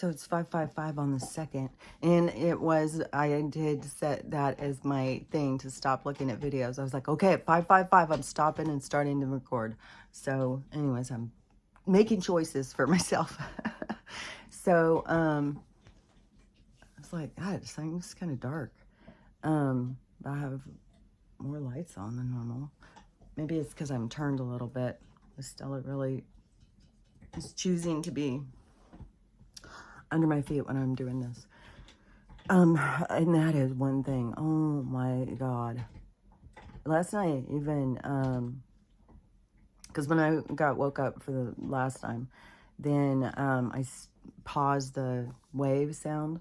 So it's 555 on the second. And it was, I did set that as my thing to stop looking at videos. I was like, okay, at 555, I'm stopping and starting to record. So anyways, I'm making choices for myself. So, it's like, God, it's kind of dark. I have more lights on than normal. Maybe it's because I'm turned a little bit. Stella really is choosing to be under my feet when I'm doing this. And that is one thing. Oh my God. Last night, even, because when I woke up for the last time, then I paused the wave sound,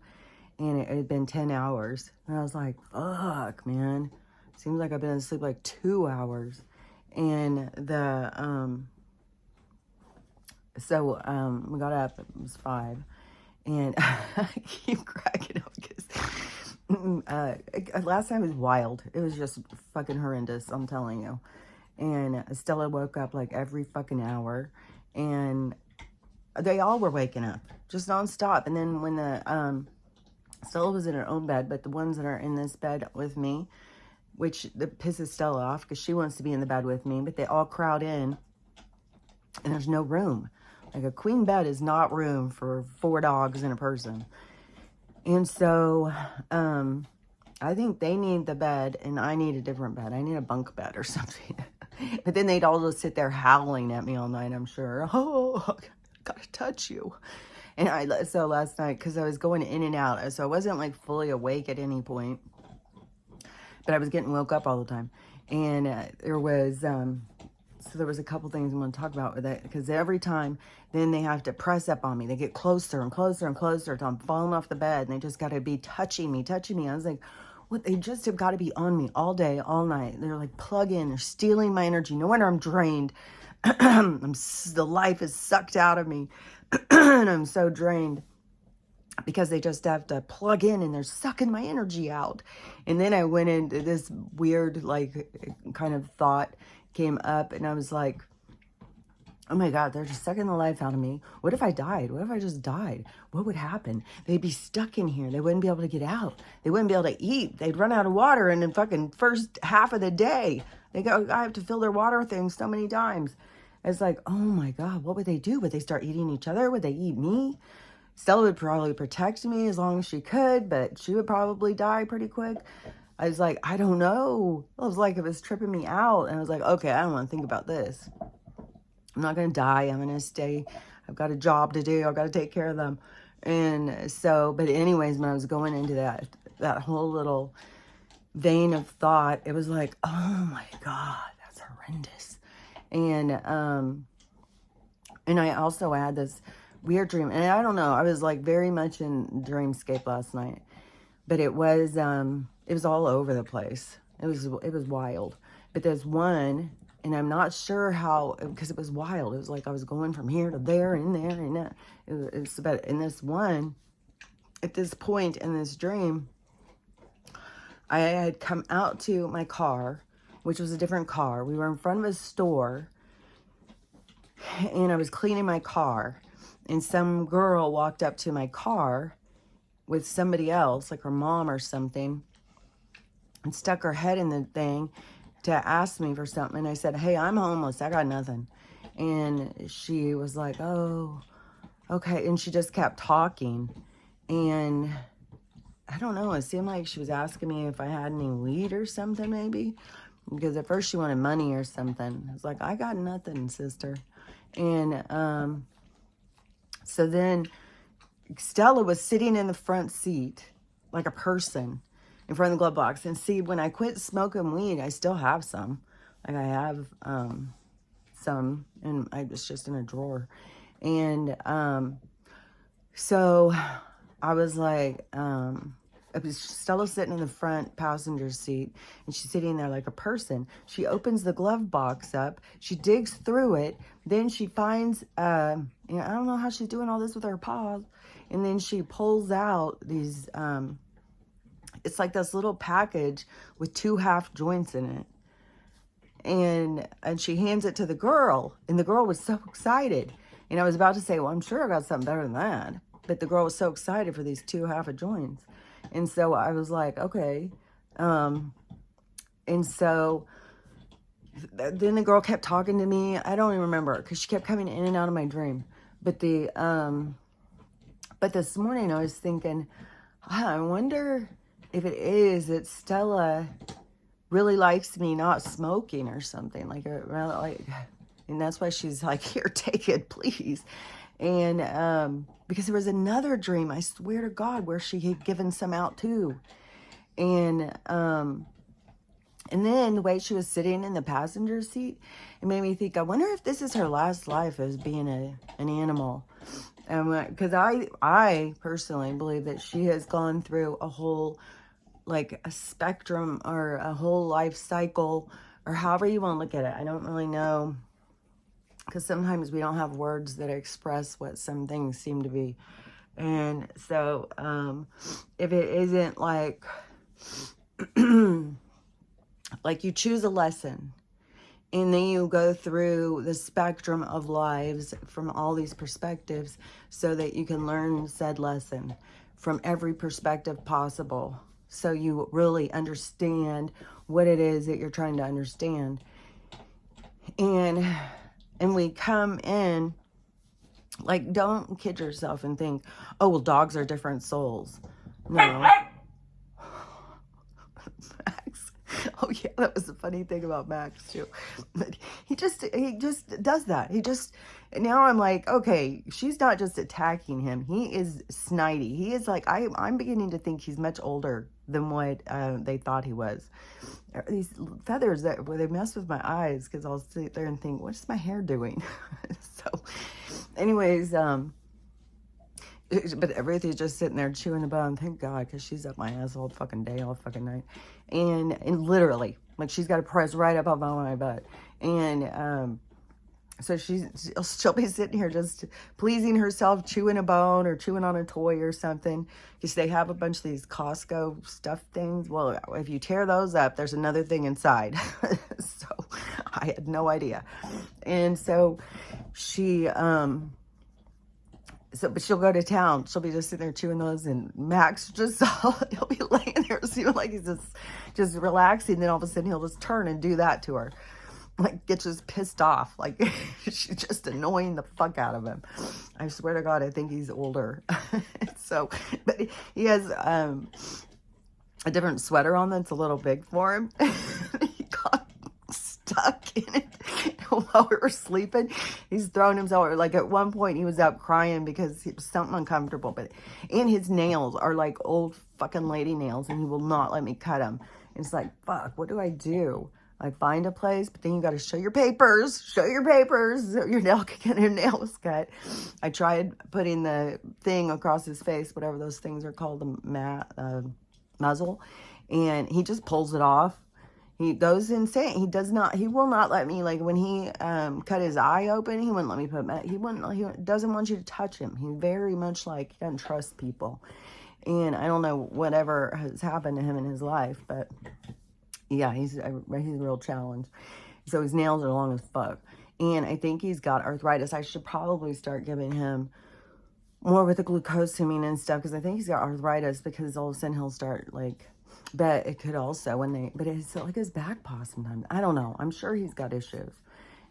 and it had been 10 hours. And I was like, fuck, man. Seems like I've been asleep like 2 hours. And we got up, it was 5. And I keep cracking up because last time was wild. It was just fucking horrendous, I'm telling you. And Stella woke up like every fucking hour. And they all were waking up, just nonstop. And then when Stella was in her own bed, but the ones that are in this bed with me, which that pisses Stella off because she wants to be in the bed with me, but they all crowd in and there's no room. Like a queen bed is not room for 4 dogs and a person. And so, I think they need the bed and I need a different bed. I need a bunk bed or something. But then they'd all just sit there howling at me all night, I'm sure. Oh, I gotta touch you. And so last night, because I was going in and out, so I wasn't like fully awake at any point. But I was getting woke up all the time. And there was a couple things I'm going to talk about with it. Because every time, then they have to press up on me. They get closer and closer and closer until I'm falling off the bed. And they just got to be touching me. I was like, what? They just have got to be on me all day, all night. They're like, plug in. They're stealing my energy. No wonder I'm drained. The life is sucked out of me. And I'm so drained. Because they just have to plug in and they're sucking my energy out. And then I went into this weird, like, kind of thought came up. And I was like, oh my God, they're just sucking the life out of me. What if I died? What if I just died? What would happen? They'd be stuck in here. They wouldn't be able to get out. They wouldn't be able to eat. They'd run out of water in the fucking first half of the day. I have to fill their water things so many times. It's like, oh my God, what would they do? Would they start eating each other? Would they eat me? Stella would probably protect me as long as she could, but she would probably die pretty quick. I was like, I don't know. It was like it was tripping me out. And I was like, okay, I don't want to think about this. I'm not going to die. I'm going to stay. I've got a job to do. I've got to take care of them. And so, but anyways, when I was going into that whole little vein of thought, it was like, oh my God, that's horrendous. And I also had this weird dream, and I don't know, I was like very much in dreamscape last night, but it was all over the place. It was wild. But there's one, and I'm not sure how, because it was wild. It was like I was going from here to there and there and there. It's about in this one, at this point in this dream, I had come out to my car, which was a different car. We were in front of a store, and I was cleaning my car. And some girl walked up to my car with somebody else, like her mom or something, and stuck her head in the thing to ask me for something. And I said, hey, I'm homeless. I got nothing. And she was like, oh, okay. And she just kept talking. And I don't know. It seemed like she was asking me if I had any weed or something, maybe. Because at first she wanted money or something. I was like, I got nothing, sister. And, so then Stella was sitting in the front seat like a person in front of the glove box. And see, when I quit smoking weed, I still have some. Like I have some, and it's just in a drawer. And so I was like, Stella's sitting in the front passenger seat, and she's sitting there like a person. She opens the glove box up. She digs through it. Then she finds, I don't know how she's doing all this with her paws. And then she pulls out these, it's like this little package with 2 half joints in it. And she hands it to the girl. And the girl was so excited. And I was about to say, well, I'm sure I got something better than that. but the girl was so excited for these 2 half a joints. And so I was like, okay. And so then the girl kept talking to me. I don't even remember, because she kept coming in and out of my dream. But but this morning I was thinking, I wonder if it is that Stella really likes me not smoking or something, like, and that's why she's like, here, take it, please. And because there was another dream, I swear to God, where she had given some out too. And then the way she was sitting in the passenger seat, it made me think, I wonder if this is her last life as being an animal. Because I personally believe that she has gone through a whole, like, a spectrum or a whole life cycle, or however you want to look at it. I don't really know, because sometimes we don't have words that express what some things seem to be. And so if it isn't like like you choose a lesson, and then you go through the spectrum of lives from all these perspectives so that you can learn said lesson from every perspective possible. So you really understand what it is that you're trying to understand. And we come in, like, don't kid yourself and think, oh, well, dogs are different souls. No. Max. Oh yeah, that was the funny thing about Max too. But he just does that. Now I'm like, okay, she's not just attacking him. He is snidey. He is like, I'm beginning to think he's much older than what they thought he was. These feathers where they mess with my eyes, because I'll sit there and think, what's my hair doing? So anyways, but everything's just sitting there chewing the bone. Thank God, because she's up my ass all fucking day, all fucking night. And literally, like, she's got to press right up on my butt. And so she'll be sitting here just pleasing herself, chewing a bone or chewing on a toy or something. Because they have a bunch of these Costco stuff things. Well, if you tear those up, there's another thing inside. So I had no idea. And so she... but she'll go to town. She'll be just sitting there chewing those, and Max he'll be laying there, seeming like he's just relaxing. Then all of a sudden he'll just turn and do that to her, like, get just pissed off, like she's just annoying the fuck out of him. I swear to God, I think he's older. So, but he has a different sweater on that's a little big for him. He got stuck in it while we were sleeping. He's thrown himself, like, at one point he was up crying because it was something uncomfortable, and his nails are like old fucking lady nails, and he will not let me cut them. And it's like, fuck, what do I do? I find a place, but then you got to show your papers so your nail can get your nails cut. I tried putting the thing across his face, whatever those things are called, the muzzle, and he just pulls it off. He goes insane. He will not let me, like, when he cut his eye open, he wouldn't let me he doesn't want you to touch him. He's very much like, he doesn't trust people. And I don't know whatever has happened to him in his life, but yeah, he's a real challenge. So his nails are long as fuck. And I think he's got arthritis. I should probably start giving him more with the glucosamine and stuff, because I think he's got arthritis, because all of a sudden he'll start, like, but it could also, but it's like his back paw sometimes. I don't know. I'm sure he's got issues.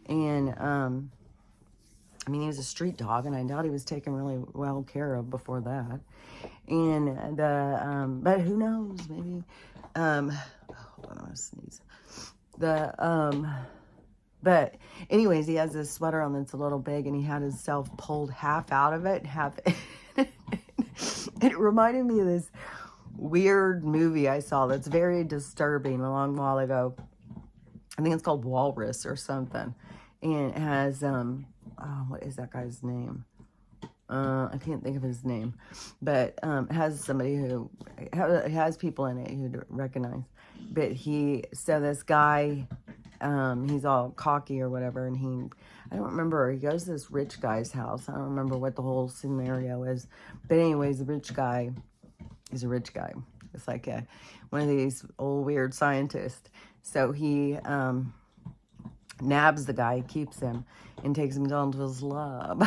And, I mean, he was a street dog, and I doubt he was taken really well care of before that. And but who knows, maybe, hold on, I'm gonna sneeze. But anyways, he has this sweater on that's a little big, and he had himself pulled half out of it, it reminded me of this weird movie I saw that's very disturbing a long while ago. I think it's called Walrus or something. And it has, what is that guy's name? I can't think of his name. But it has somebody who, it has people in it who'd recognize. But this guy, he's all cocky or whatever, and I don't remember, he goes to this rich guy's house. I don't remember what the whole scenario is. But anyways, the rich guy, he's a rich guy. It's like one of these old weird scientists. So he nabs the guy, keeps him, and takes him down to his lab.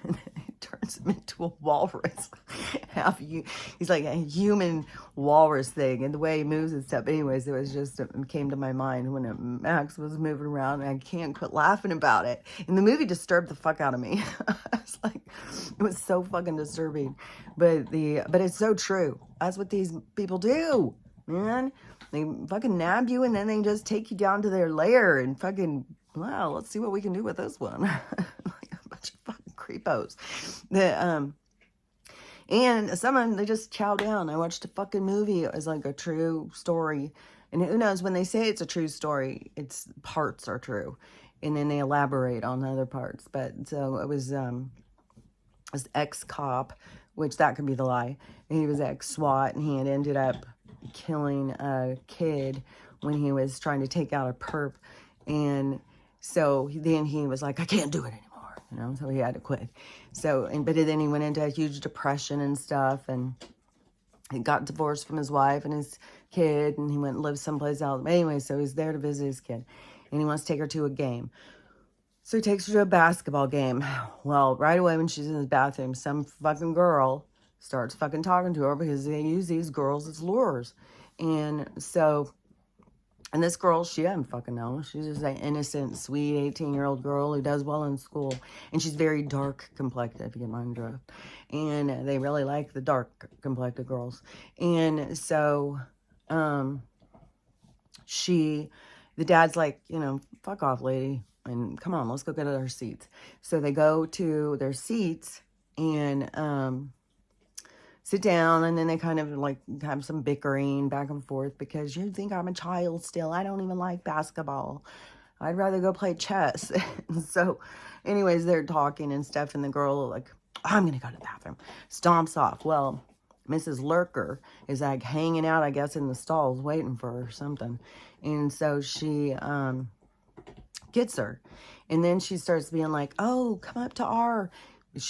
It turns turns him into a walrus. He's like a human walrus thing, and the way he moves and stuff. Anyways, it was just, it came to my mind when Max was moving around, and I can't quit laughing about it. And the movie disturbed the fuck out of me. It's like, it was so fucking disturbing. But it's so true. That's what these people do, man. They fucking nab you, and then they just take you down to their lair and fucking, wow, let's see what we can do with this one. Like a bunch of fucking creepos. And some they just chow down. I watched a fucking movie. It was like a true story. And who knows, when they say it's a true story, its parts are true. And then they elaborate on the other parts. But so it was this ex-cop, which that could be the lie. And he was ex-SWAT, and he had ended up killing a kid when he was trying to take out a perp. And so then he was like, I can't do it anymore, you know, so he had to quit. So, but then he went into a huge depression and stuff, and he got divorced from his wife and his kid, and he went and lived someplace else. But anyway, so he's there to visit his kid, and he wants to take her to a game. So he takes her to a basketball game. Well, right away when she's in his bathroom, some fucking girl starts fucking talking to her, because they use these girls as lures. And so, and this girl, she doesn't fucking know. She's just an innocent, sweet 18-year-old girl who does well in school. And she's very dark complected, if you get my drift. And they really like the dark complected girls. And so, the dad's like, you know, fuck off, lady. And come on, let's go get our seats. So they go to their seats and, sit down, and then they kind of like have some bickering back and forth, because you think I'm a child still. I don't even like basketball. I'd rather go play chess. So anyways, they're talking and stuff, and the girl like, I'm gonna go to the bathroom, stomps off. Well, Mrs. Lurker is like hanging out, I guess, in the stalls waiting for her or something. And so she gets her, and then she starts being like, oh, come up to our,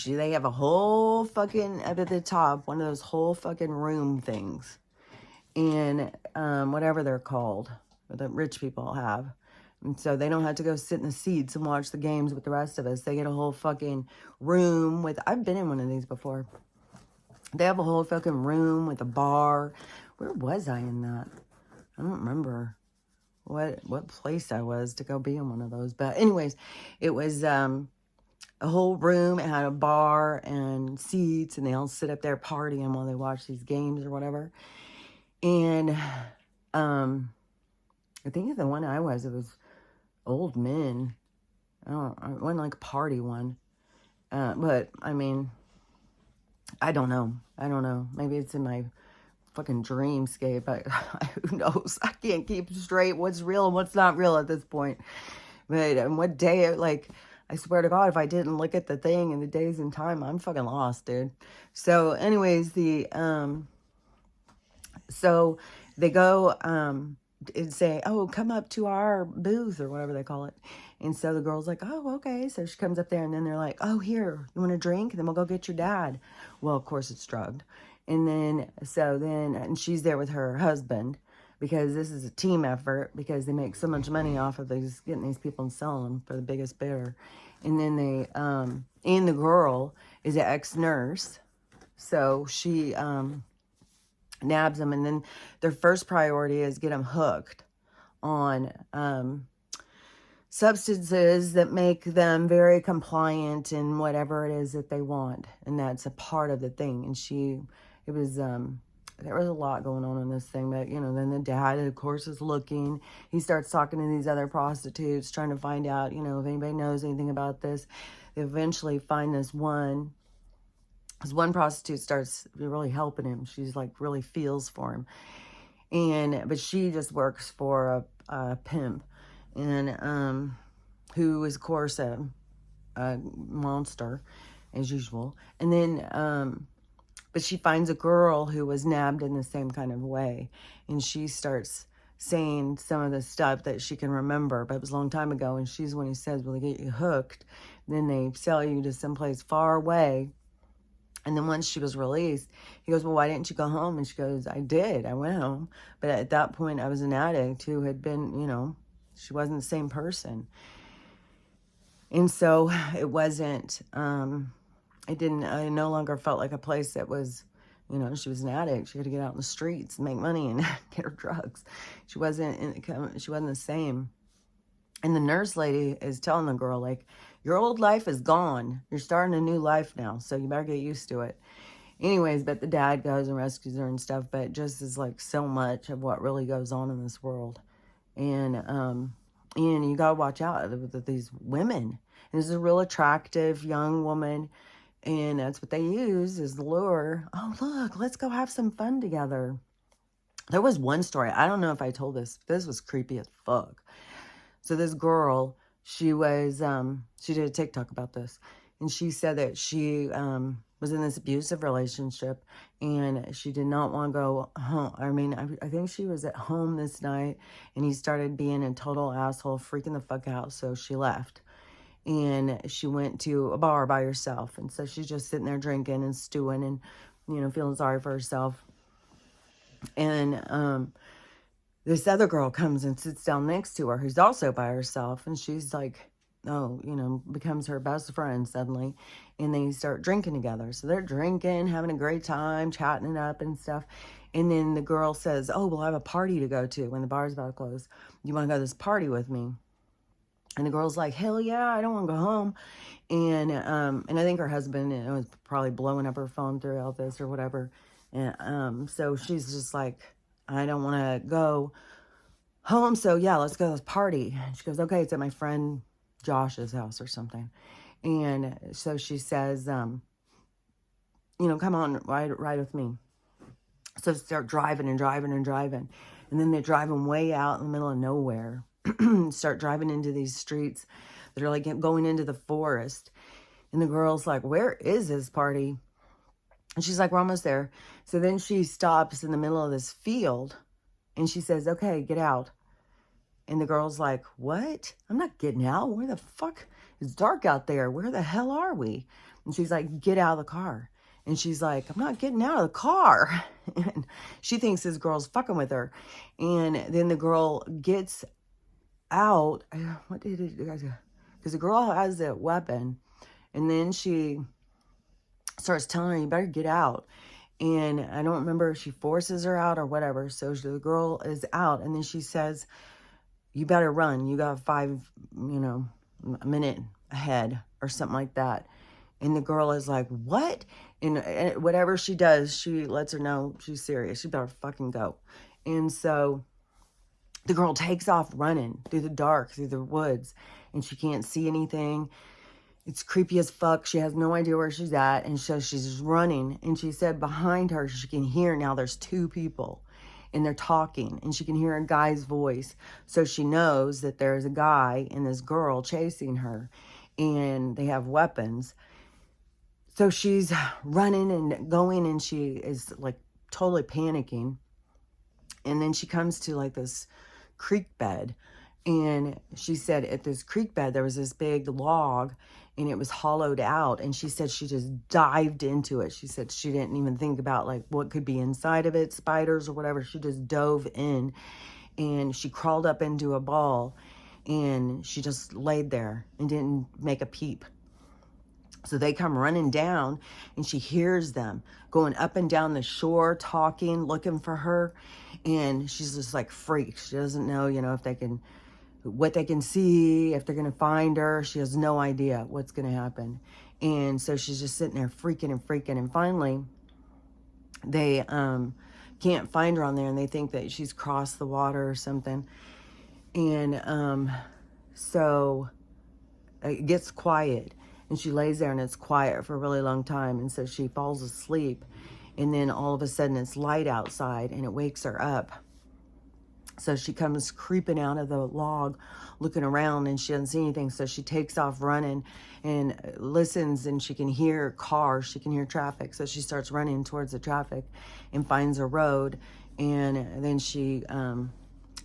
they have a whole fucking, up at the top, one of those whole fucking room things. And whatever they're called, that rich people have. And so they don't have to go sit in the seats and watch the games with the rest of us. They get a whole fucking room with, I've been in one of these before. They have a whole fucking room with a bar. Where was I in that? I don't remember what place I was to go be in one of those. But anyways, it was a whole room. It had a bar and seats, and they all sit up there partying while they watch these games or whatever. And I think the one I was, it was old men. It wasn't like a party one. But I mean, I don't know. Maybe it's in my fucking dreamscape. Who knows? I can't keep straight what's real and what's not real at this point. But what day, like, I swear to God, if I didn't look at the thing and the days and time, I'm fucking lost, dude. So anyways, so they go and say, oh, come up to our booth or whatever they call it. And so the girl's like, oh, okay. So she comes up there, and then they're like, oh, here, you want a drink? And then we'll go get your dad. Well, of course it's drugged. And then, and she's there with her husband, because this is a team effort, because they make so much money off of these, getting these people and selling them for the biggest bidder. And then and the girl is an ex-nurse. So she nabs them, and then their first priority is get them hooked on substances that make them very compliant in whatever it is that they want. And that's a part of the thing. And there was a lot going on in this thing, but, you know, then the dad, of course, is looking. He starts talking to these other prostitutes, trying to find out, you know, if anybody knows anything about this. They eventually find this one prostitute starts really helping him. She's like, really feels for him. But she just works for a pimp, and who is, of course, a monster, as usual. And then, but she finds a girl who was nabbed in the same kind of way. And she starts saying some of the stuff that she can remember, but it was a long time ago. And she's when he says, well, they get you hooked. Then they sell you to someplace far away. And then once she was released, he goes, well, why didn't you go home? And she goes, I did. I went home. But at that point, I was an addict who had been, you know, she wasn't the same person. And so it wasn't I no longer felt like a place that was, she was an addict. She had to get out in the streets and make money and get her drugs. She wasn't the same. And the nurse lady is telling the girl, like, your old life is gone. You're starting a new life now, so you better get used to it. Anyways, but the dad goes and rescues her and stuff, but just is like so much of what really goes on in this world. And you gotta watch out with these women. And this is a real attractive young woman, and that's what they use is the lure. Oh, look, let's go have some fun together. There was one story, I don't know if I told this. This was creepy as fuck. So this girl, she did a TikTok about this, and she said that she was in this abusive relationship, and she did not want to go home. I mean, I think she was at home this night, and he started being a total asshole, freaking the fuck out, so she left. And she went to a bar by herself, and so she's just sitting there drinking and stewing and, feeling sorry for herself. And this other girl comes and sits down next to her, who's also by herself, and she's like, becomes her best friend suddenly, and they start drinking together. So they're drinking, having a great time, chatting it up and stuff. And then the girl says, oh, well, I have a party to go to when the bar's about to close. You want to go to this party with me? And the girl's like, hell yeah, I don't want to go home. And I think her husband was probably blowing up her phone through all this or whatever. And so she's just like, I don't want to go home. So yeah, let's go to this party. And she goes, okay, it's at my friend Josh's house or something. And so she says, come on, ride with me. So start driving and driving and driving. And then they're driving way out in the middle of nowhere. Start driving into these streets that are like going into the forest. And the girl's like, where is this party? And she's like, we're almost there. So then she stops in the middle of this field and she says, okay, get out. And the girl's like, what? I'm not getting out. Where the fuck? It's dark out there. Where the hell are we? And she's like, get out of the car. And she's like, I'm not getting out of the car. And she thinks this girl's fucking with her. And then the girl gets out. What did it do? Because the girl has a weapon. And then she starts telling her, you better get out. And I don't remember if she forces her out or whatever. So the girl is out. And then she says, you better run. You got a minute ahead or something like that. And the girl is like, what? And whatever she does, she lets her know she's serious. She better fucking go. And so the girl takes off running through the dark, through the woods, and she can't see anything. It's creepy as fuck. She has no idea where she's at. And so she's just running. And she said behind her, she can hear now there's two people. And they're talking. And she can hear a guy's voice. So she knows that there's a guy and this girl chasing her. And they have weapons. So she's running and going. And she is like totally panicking. And then she comes to like this creek bed. And she said at this creek bed, there was this big log and it was hollowed out. And she said she just dived into it. She said she didn't even think about like what could be inside of it, spiders or whatever. She just dove in and she crawled up into a ball and she just laid there and didn't make a peep. So they come running down and she hears them going up and down the shore, talking, looking for her. And she's just like freaked. She doesn't know, if they can, what they can see, if they're going to find her. She has no idea what's going to happen. And so she's just sitting there freaking and freaking. And finally, they can't find her on there and they think that she's crossed the water or something. And so it gets quiet. And she lays there and it's quiet for a really long time. And so she falls asleep. And then all of a sudden it's light outside and it wakes her up. So she comes creeping out of the log, looking around, and she doesn't see anything. So she takes off running and listens, and she can hear cars. She can hear traffic. So she starts running towards the traffic and finds a road. And then she, I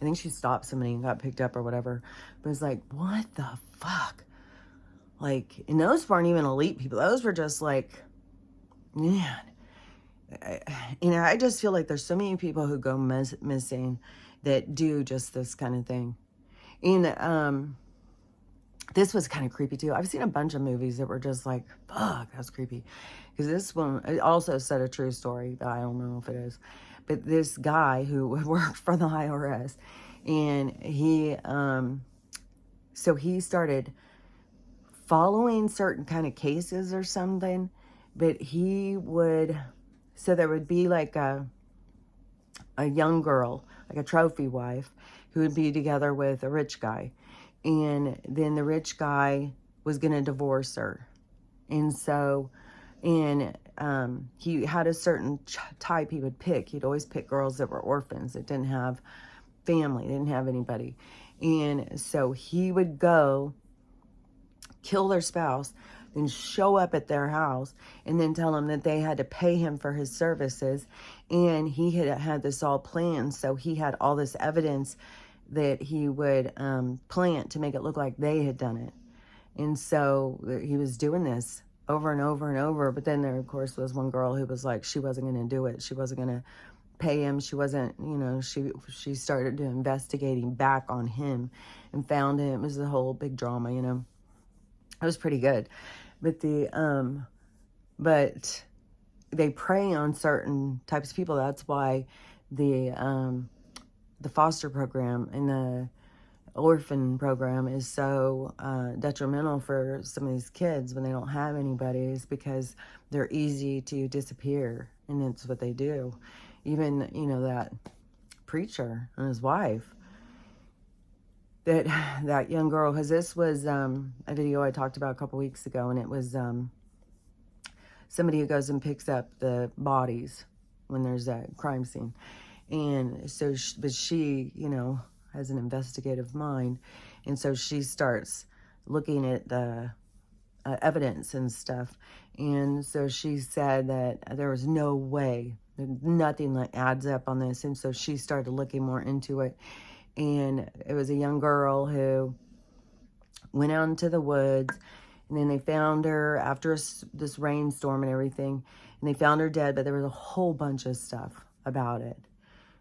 think she stopped somebody and got picked up or whatever. But it's like, what the fuck? Like, and those weren't even elite people. Those were just like, man. I just feel like there's so many people who go missing that do just this kind of thing. And This was kind of creepy too. I've seen a bunch of movies that were just like, fuck, that's creepy. Because this one, it also said a true story, but I don't know if it is. But this guy who worked for the IRS, and so he started following certain kind of cases or something, but so there would be like a young girl, like a trophy wife, who would be together with a rich guy. And then the rich guy was going to divorce her. And so, he had a certain type he would pick. He'd always pick girls that were orphans, that didn't have family, didn't have anybody. And so he would go kill their spouse, then show up at their house and then tell them that they had to pay him for his services. And he had this all planned. So he had all this evidence that he would plant to make it look like they had done it. And so he was doing this over and over and over. But then there, of course, was one girl who was like, she wasn't going to do it. She wasn't going to pay him. She wasn't, she started investigating back on him and found him. It was a whole big drama, It was pretty good. But but they prey on certain types of people. That's why the foster program and the orphan program is so detrimental for some of these kids when they don't have anybody, is because they're easy to disappear, and it's what they do. Even, that preacher and his wife, that young girl, because this was a video I talked about a couple weeks ago, and it was somebody who goes and picks up the bodies when there's a crime scene. And so, but she, has an investigative mind. And so she starts looking at the evidence and stuff. And so she said that there was no way, nothing that adds up on this. And so she started looking more into it. And it was a young girl who went out into the woods, and then they found her after this rainstorm and everything. And they found her dead, but there was a whole bunch of stuff about it.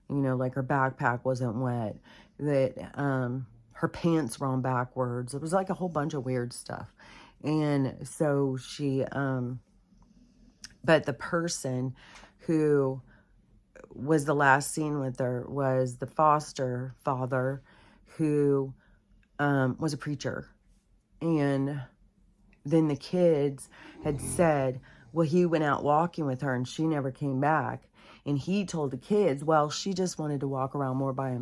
Like her backpack wasn't wet, that her pants were on backwards. It was like a whole bunch of weird stuff. And so she, but the person who was the last seen with her was the foster father, who was a preacher. And then the kids had said, well, he went out walking with her and she never came back. And he told the kids, well, she just wanted to walk around more by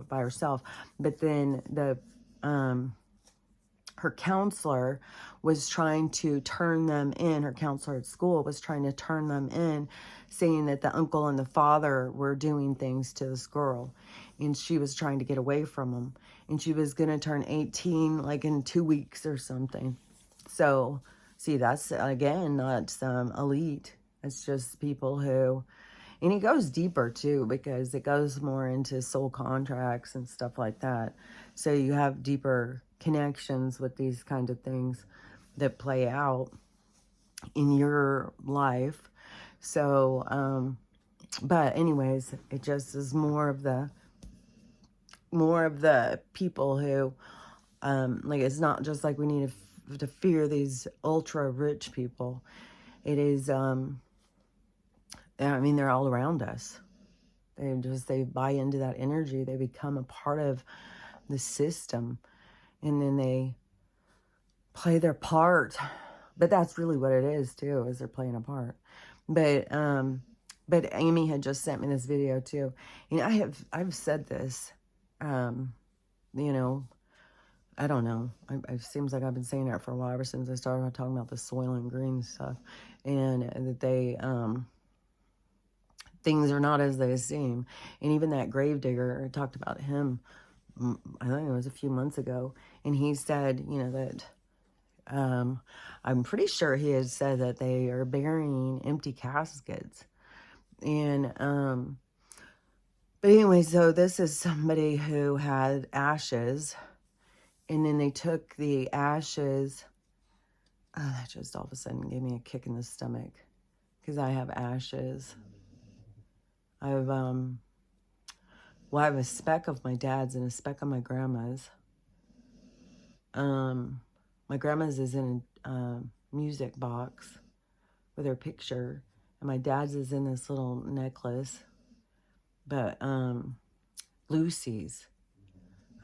herself. But then her counselor was trying to turn them in. Her counselor at school was trying to turn them in, saying that the uncle and the father were doing things to this girl. And she was trying to get away from them. And she was going to turn 18 like in 2 weeks or something. So, see, that's, again, not some elite. It's just people who... And it goes deeper, too, because it goes more into soul contracts and stuff like that. So you have deeper connections with these kinds of things that play out in your life. So, but anyways, it just is more of the people who, like, it's not just like we need to fear these ultra rich people. It is, I mean, they're all around us. They buy into that energy. They become a part of the system, and then they play their part. But that's really what it is too, is they're playing a part. But Amy had just sent me this video too. I've said this, I don't know. It seems like I've been saying that for a while, ever since I started talking about the Soylent Green stuff, and that they, things are not as they seem. And even that gravedigger, I talked about him, I think it was a few months ago, and he said, that, I'm pretty sure he had said that they are burying empty caskets. And, but anyway, so this is somebody who had ashes, and then they took the ashes, that just all of a sudden gave me a kick in the stomach, because I have ashes. I have a speck of my dad's and a speck of my grandma's. My grandma's is in a music box with her picture, and my dad's is in this little necklace. But Lucy's,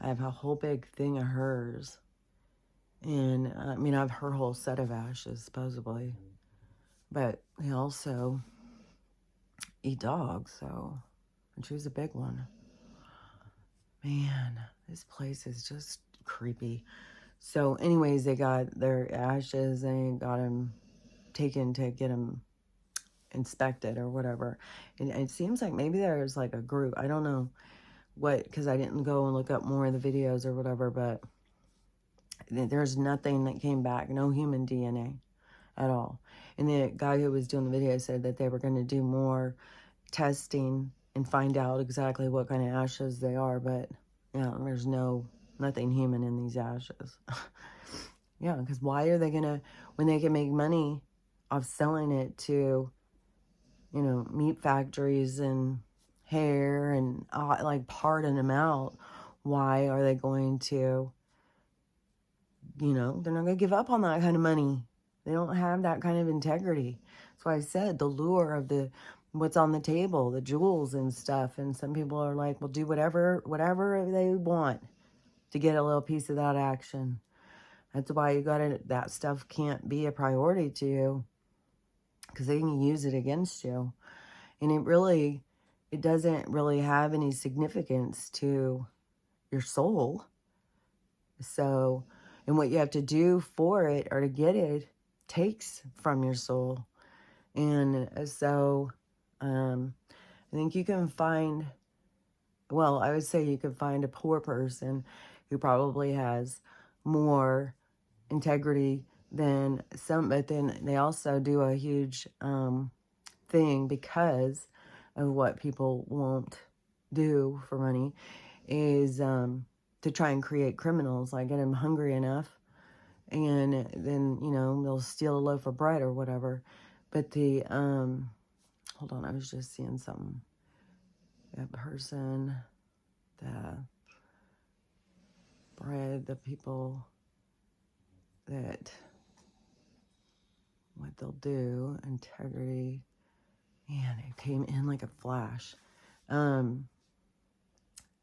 I have a whole big thing of hers. And I mean, I have her whole set of ashes, supposedly. But they also eat dogs, so. And she was a big one. Man, this place is just creepy. So, anyways, they got their ashes and got them taken to get them inspected or whatever. And it seems like maybe there's like a group. I don't know what, because I didn't go and look up more of the videos or whatever, but there's nothing that came back, no human DNA at all. And the guy who was doing the video said that they were going to do more testing and find out exactly what kind of ashes they are, but yeah, there's nothing human in these ashes. Yeah, because why are they going to, when they can make money off selling it to, you know, meat factories and hair and like parting them out, why are they going to, you know, they're not going to give up on that kind of money. They don't have that kind of integrity. That's why I said the lure of what's on the table, the jewels and stuff. And some people are like, well, do whatever they want to get a little piece of that action. That's why that stuff can't be a priority to you, because they can use it against you. And it doesn't really have any significance to your soul. So, and what you have to do for it or to get it takes from your soul. And so, I think you can find, well, I would say you could find a poor person who probably has more integrity than some, but then they also do a huge thing because of what people won't do for money is to try and create criminals, like get them hungry enough, and then, you know, they'll steal a loaf of bread or whatever. But the hold on, I was just seeing something. That person, the bread, the people that, what they'll do, integrity. Man, it came in like a flash.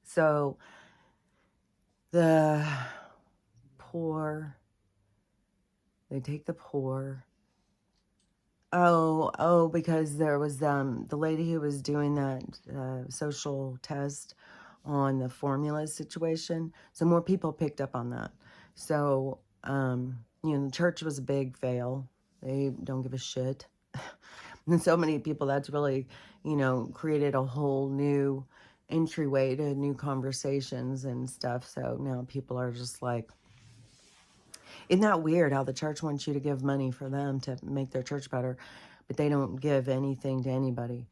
So the poor, they take the poor. Oh, because there was the lady who was doing that social test on the formula situation. So more people picked up on that. So, you know, the church was a big fail. They don't give a shit. And so many people, that's really, you know, created a whole new entryway to new conversations and stuff. So now people are just like, isn't that weird how the church wants you to give money for them to make their church better, but they don't give anything to anybody?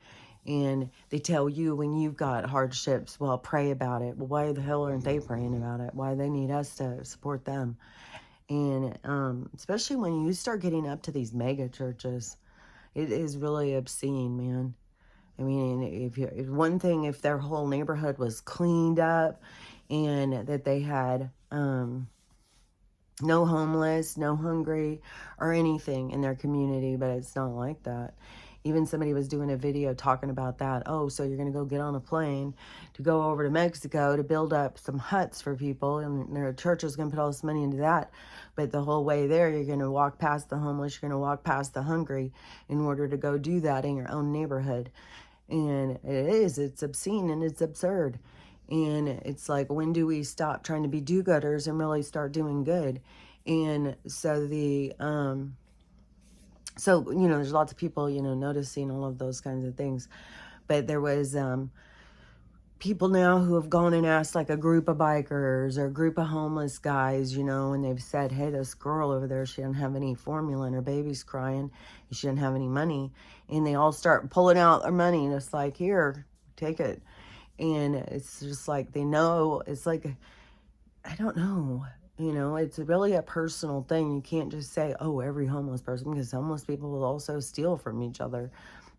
And they tell you when you've got hardships, well, pray about it. Well, why the hell aren't they praying about it? Why they need us to support them? And especially when you start getting up to these mega churches, it is really obscene, man. I mean, if one thing, if their whole neighborhood was cleaned up and that they had no homeless, no hungry, or anything in their community, but it's not like that. Even somebody was doing a video talking about that. Oh, so you're going to go get on a plane to go over to Mexico to build up some huts for people, and their church is going to put all this money into that. But the whole way there, you're going to walk past the homeless, you're going to walk past the hungry in order to go do that in your own neighborhood. And it's obscene and it's absurd. And it's like, when do we stop trying to be do-gooders and really start doing good? And so so, you know, there's lots of people, you know, noticing all of those kinds of things. But there was people now who have gone and asked like a group of bikers or a group of homeless guys, you know, and they've said, hey, this girl over there, she doesn't have any formula and her baby's crying and she doesn't have any money. And they all start pulling out their money and it's like, here, take it. And it's just like, they know, it's like, I don't know, you know, it's really a personal thing. You can't just say, oh, every homeless person, because homeless people will also steal from each other.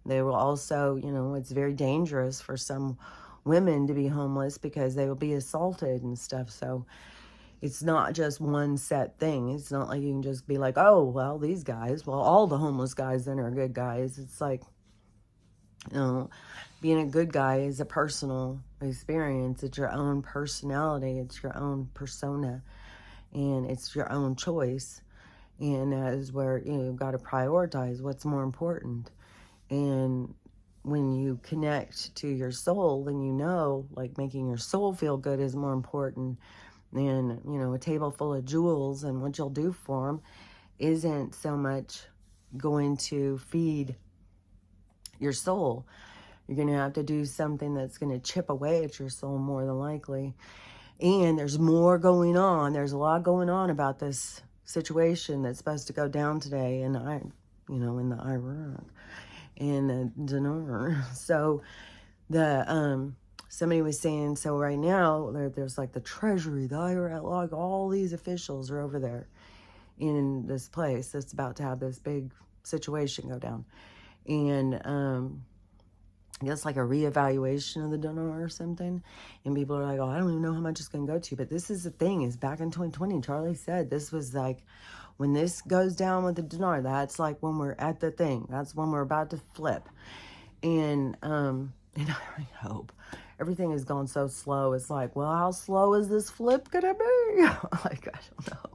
They will also, you know, it's very dangerous for some women to be homeless because they will be assaulted and stuff. So It's not just one set thing. It's not like you can just be like, oh, well, these guys, well, all the homeless guys then are good guys. It's like, you know, being a good guy is a personal experience. It's your own personality. It's your own persona. And it's your own choice. And that is where, you know, you've got to prioritize what's more important. And when you connect to your soul, then you know, like, making your soul feel good is more important than, you know, a table full of jewels. And what you'll do for them isn't so much going to feed your soul. You're going to have to do something that's going to chip away at your soul more than likely. And there's more going on. There's a lot going on about this situation that's supposed to go down today in in the Iraq and the dinar. So somebody was saying, so right now there's like the Treasury, the IRS, like all these officials are over there in this place that's about to have this big situation go down. And I guess like a reevaluation of the dinar or something. And people are like, oh, I don't even know how much it's going to go to. But this is the thing, is back in 2020, Charlie said this was like, when this goes down with the dinar, that's like when we're at the thing. That's when we're about to flip. And I hope. Everything has gone so slow. It's like, well, how slow is this flip going to be? Like, I don't know.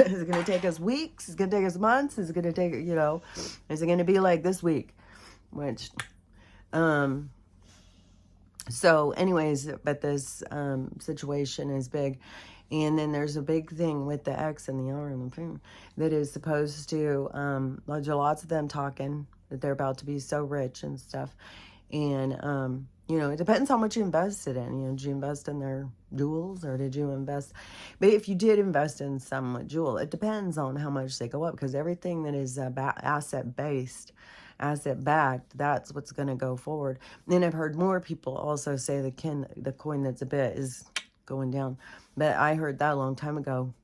Is it going to take us weeks? Is it going to take us months? Is it going to take, is it going to be like this week? Which, so anyways, but this situation is big. And then there's a big thing with the X and the R and the phone that is supposed to, there's lots of them talking that they're about to be so rich and stuff. And, it depends how much you invested in. Did you invest in their jewels, or did you invest? But if you did invest in some jewel, it depends on how much they go up, because everything that is asset-based, asset-backed, that's what's going to go forward. And I've heard more people also say the coin that's a bit is going down. But I heard that a long time ago,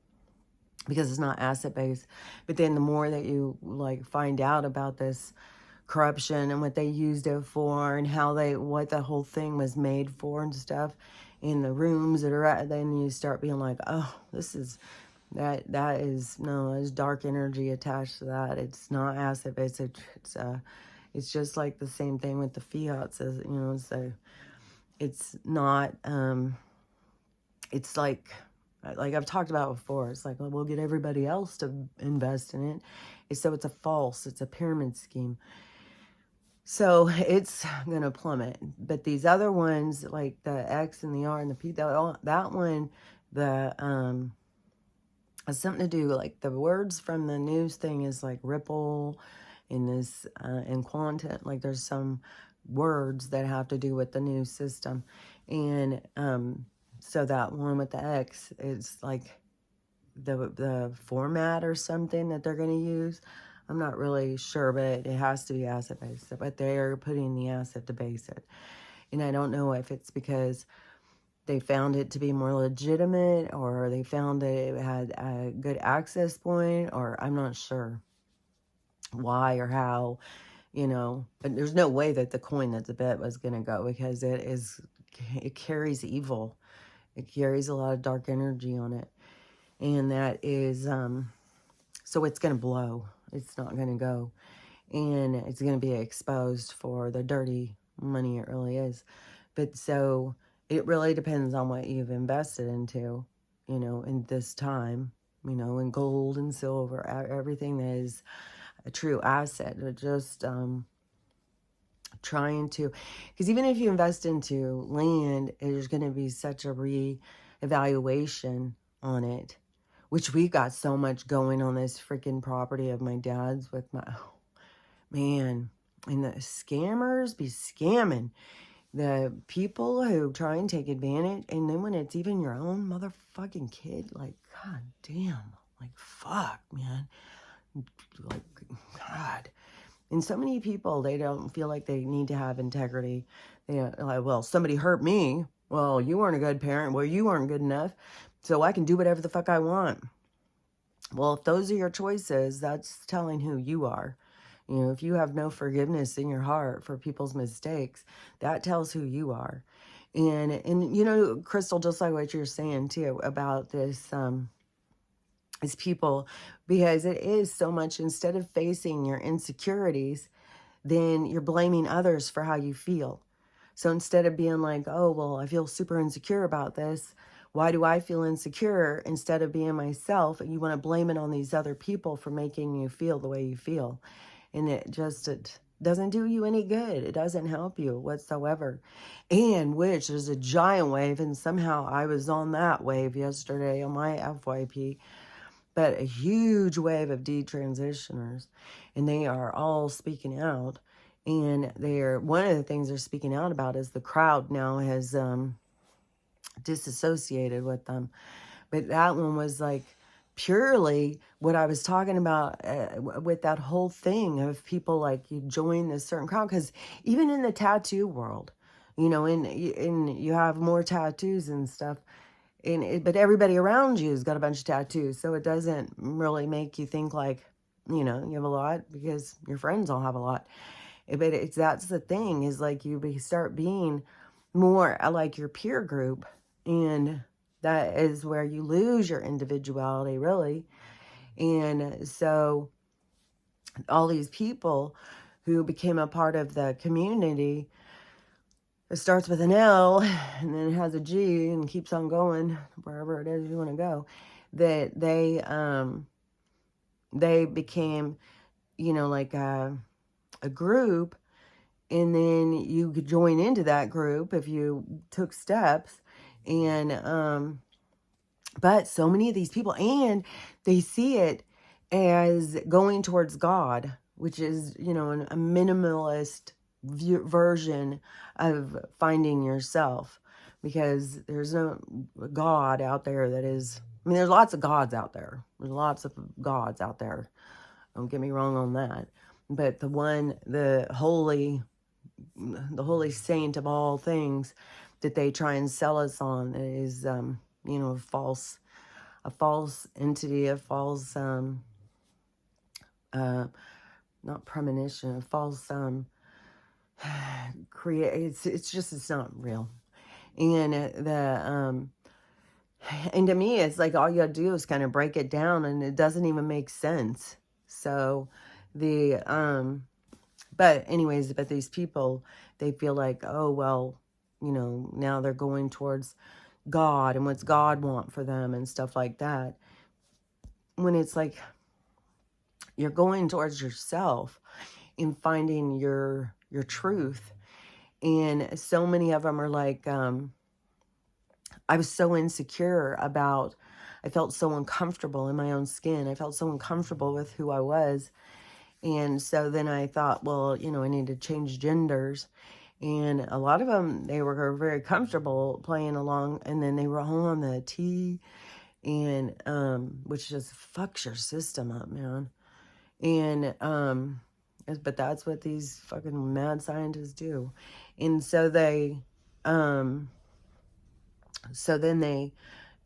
because it's not asset-based. But then the more that you find out about this corruption and what they used it for, and what the whole thing was made for and stuff, in the rooms that are at, then you start being like, oh, this is, there's dark energy attached to that. It's not asset-based. It's just like the same thing with the fiat says, so it's not, it's like I've talked about before, it's like, well, we'll get everybody else to invest in it. So it's a pyramid scheme. So it's going to plummet. But these other ones, like the X and the R and the P, that one, has something to do, like the words from the news thing is like Ripple and this, and Quantum, like there's some words that have to do with the news system. And, so that one with the X is like the format or something that they're going to use. I'm not really sure, but it has to be asset-based. But they're putting the asset to base it. And I don't know if it's because they found it to be more legitimate, or they found that it had a good access point, or I'm not sure why or how, But there's no way that the coin that's a bit was going to go, because it carries evil. It carries a lot of dark energy on it. And that is, so it's going to blow. It's not going to go. And it's going to be exposed for the dirty money it really is. But so it really depends on what you've invested into, in this time, in gold and silver, everything that is a true asset. But just trying to, because even if you invest into land, there's going to be such a re-evaluation on it, which we got so much going on this freaking property of my dad's with man, and the scammers be scamming the people who try and take advantage. And then when it's even your own motherfucking kid, like, god damn, like, fuck, man, like, god. And so many people, they don't feel like they need to have integrity. They're like, well, somebody hurt me. Well, you weren't a good parent. Well, you weren't good enough. So I can do whatever the fuck I want. Well, if those are your choices, that's telling who you are. If you have no forgiveness in your heart for people's mistakes, that tells who you are. And you know, Crystal, just like what you're saying too about this, is people, because it is so much, instead of facing your insecurities, then you're blaming others for how you feel. So instead of being like, oh, well, I feel super insecure about this. Why do I feel insecure? Instead of being myself, you want to blame it on these other people for making you feel the way you feel. And it doesn't do you any good. It doesn't help you whatsoever. And which is a giant wave. And somehow I was on that wave yesterday on my FYP. But a huge wave of detransitioners, and they are all speaking out. And one of the things they're speaking out about is the crowd now has disassociated with them. But that one was like purely what I was talking about with that whole thing of people like you join this certain crowd. Because even in the tattoo world, you know, and you have more tattoos and stuff. But everybody around you has got a bunch of tattoos, so it doesn't really make you think like, you know, you have a lot because your friends all have a lot. But that's the thing, is like you start being more like your peer group, and that is where you lose your individuality, really. And so all these people who became a part of the community, it starts with an L and then it has a G and keeps on going wherever it is you want to go, that they became, you know, like a group, and then you could join into that group if you took steps. And but so many of these people, and they see it as going towards God, which is, you know, a minimalist version of finding yourself, because there's no God out there that is, I mean, there's lots of gods out there. There's lots of gods out there. Don't get me wrong on that. But the holy saint of all things that they try and sell us on is, you know, a false entity, a false, not premonition, a false, it's not real. And and to me, it's like all you gotta do is kind of break it down, and it doesn't even make sense. So but anyways, but these people, they feel like, oh, well, you know, now they're going towards God and what's God want for them and stuff like that. When it's like, you're going towards yourself in finding your truth. And so many of them are like, I was so insecure about, I felt so uncomfortable in my own skin. I felt so uncomfortable with who I was. And so then I thought, well, you know, I need to change genders. And a lot of them, they were very comfortable playing along. And then they were all on the T, and which just fucks your system up, man. And but that's what these fucking mad scientists do. And so they so then they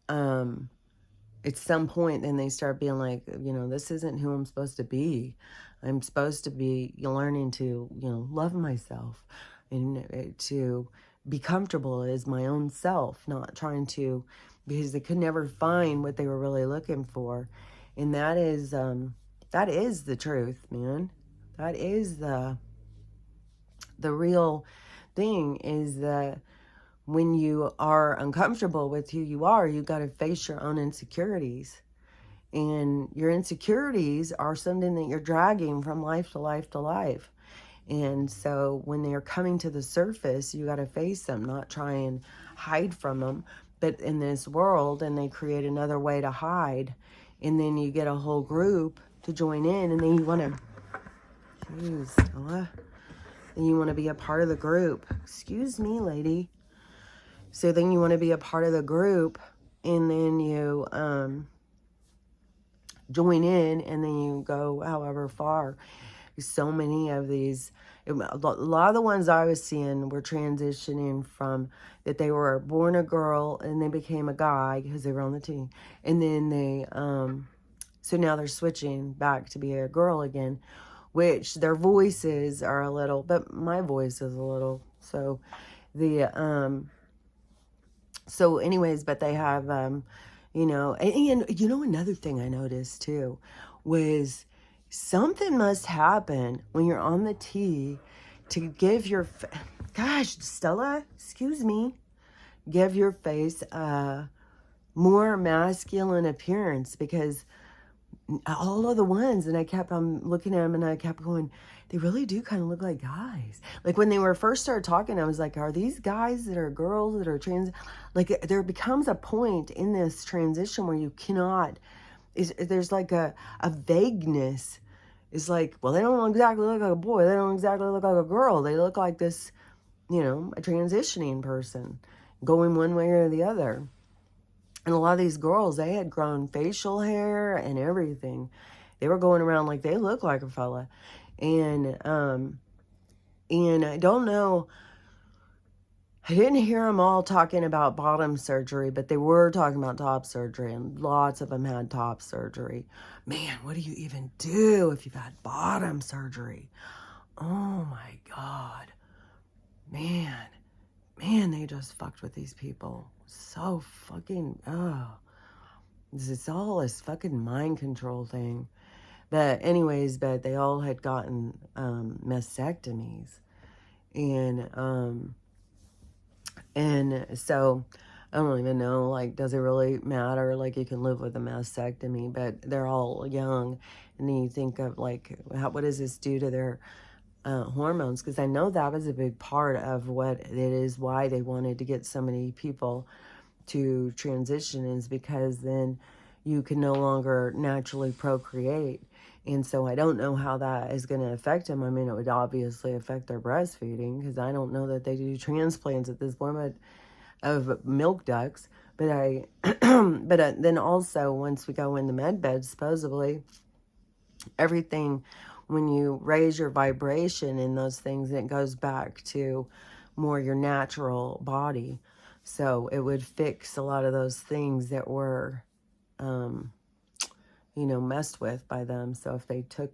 at some point, then they start being like, you know, this isn't who I'm supposed to be. I'm supposed to be learning to, you know, love myself and to be comfortable as my own self, not trying to, because they could never find what they were really looking for. And that is the truth, man. That is the real thing, is that when you are uncomfortable with who you are, you got to face your own insecurities. And your insecurities are something that you're dragging from life to life to life. And so when they're coming to the surface, you got to face them, not try and hide from them. But in this world, and they create another way to hide. And then you get a whole group to join in, and then you want to, then you want to be a part of the group. Excuse me, lady. So then you want to be a part of the group, and then you join in, and then you go however far. So many of these, a lot of the ones I was seeing were transitioning from that they were born a girl and they became a guy because they were on the team. And then they, so now they're switching back to be a girl again, which their voices are a little, but my voice is a little, so the, So anyways, but they have, and you know, another thing I noticed too was something must happen when you're on the tee to give your, gosh, Stella, excuse me, give your face a more masculine appearance, because all of the ones, and I'm looking at them and I kept going, they really do kind of look like guys. Like when they were first started talking, I was like, are these guys that are girls that are trans? Like there becomes a point in this transition where you cannot, there's like a vagueness. It's like, well, they don't exactly look like a boy. They don't exactly look like a girl. They look like this, a transitioning person going one way or the other. And a lot of these girls, they had grown facial hair and everything. They were going around like they look like a fella. And I don't know, I didn't hear them all talking about bottom surgery, but they were talking about top surgery, and lots of them had top surgery. Man, what do you even do if you've had bottom surgery? Oh my God. Man, they just fucked with these people. So fucking, it's all this fucking mind control thing. But anyways, but they all had gotten mastectomies. And so I don't even know, like, does it really matter? Like, you can live with a mastectomy, but they're all young. And then you think of, like, what does this do to their hormones? Because I know that was a big part of what it is, why they wanted to get so many people to transition, is because then you can no longer naturally procreate. And so I don't know how that is going to affect them. I mean, it would obviously affect their breastfeeding, because I don't know that they do transplants at this point of milk ducts. But then also, once we go in the med bed, supposedly everything, when you raise your vibration in those things, it goes back to more your natural body. So it would fix a lot of those things that were, messed with by them. So if they took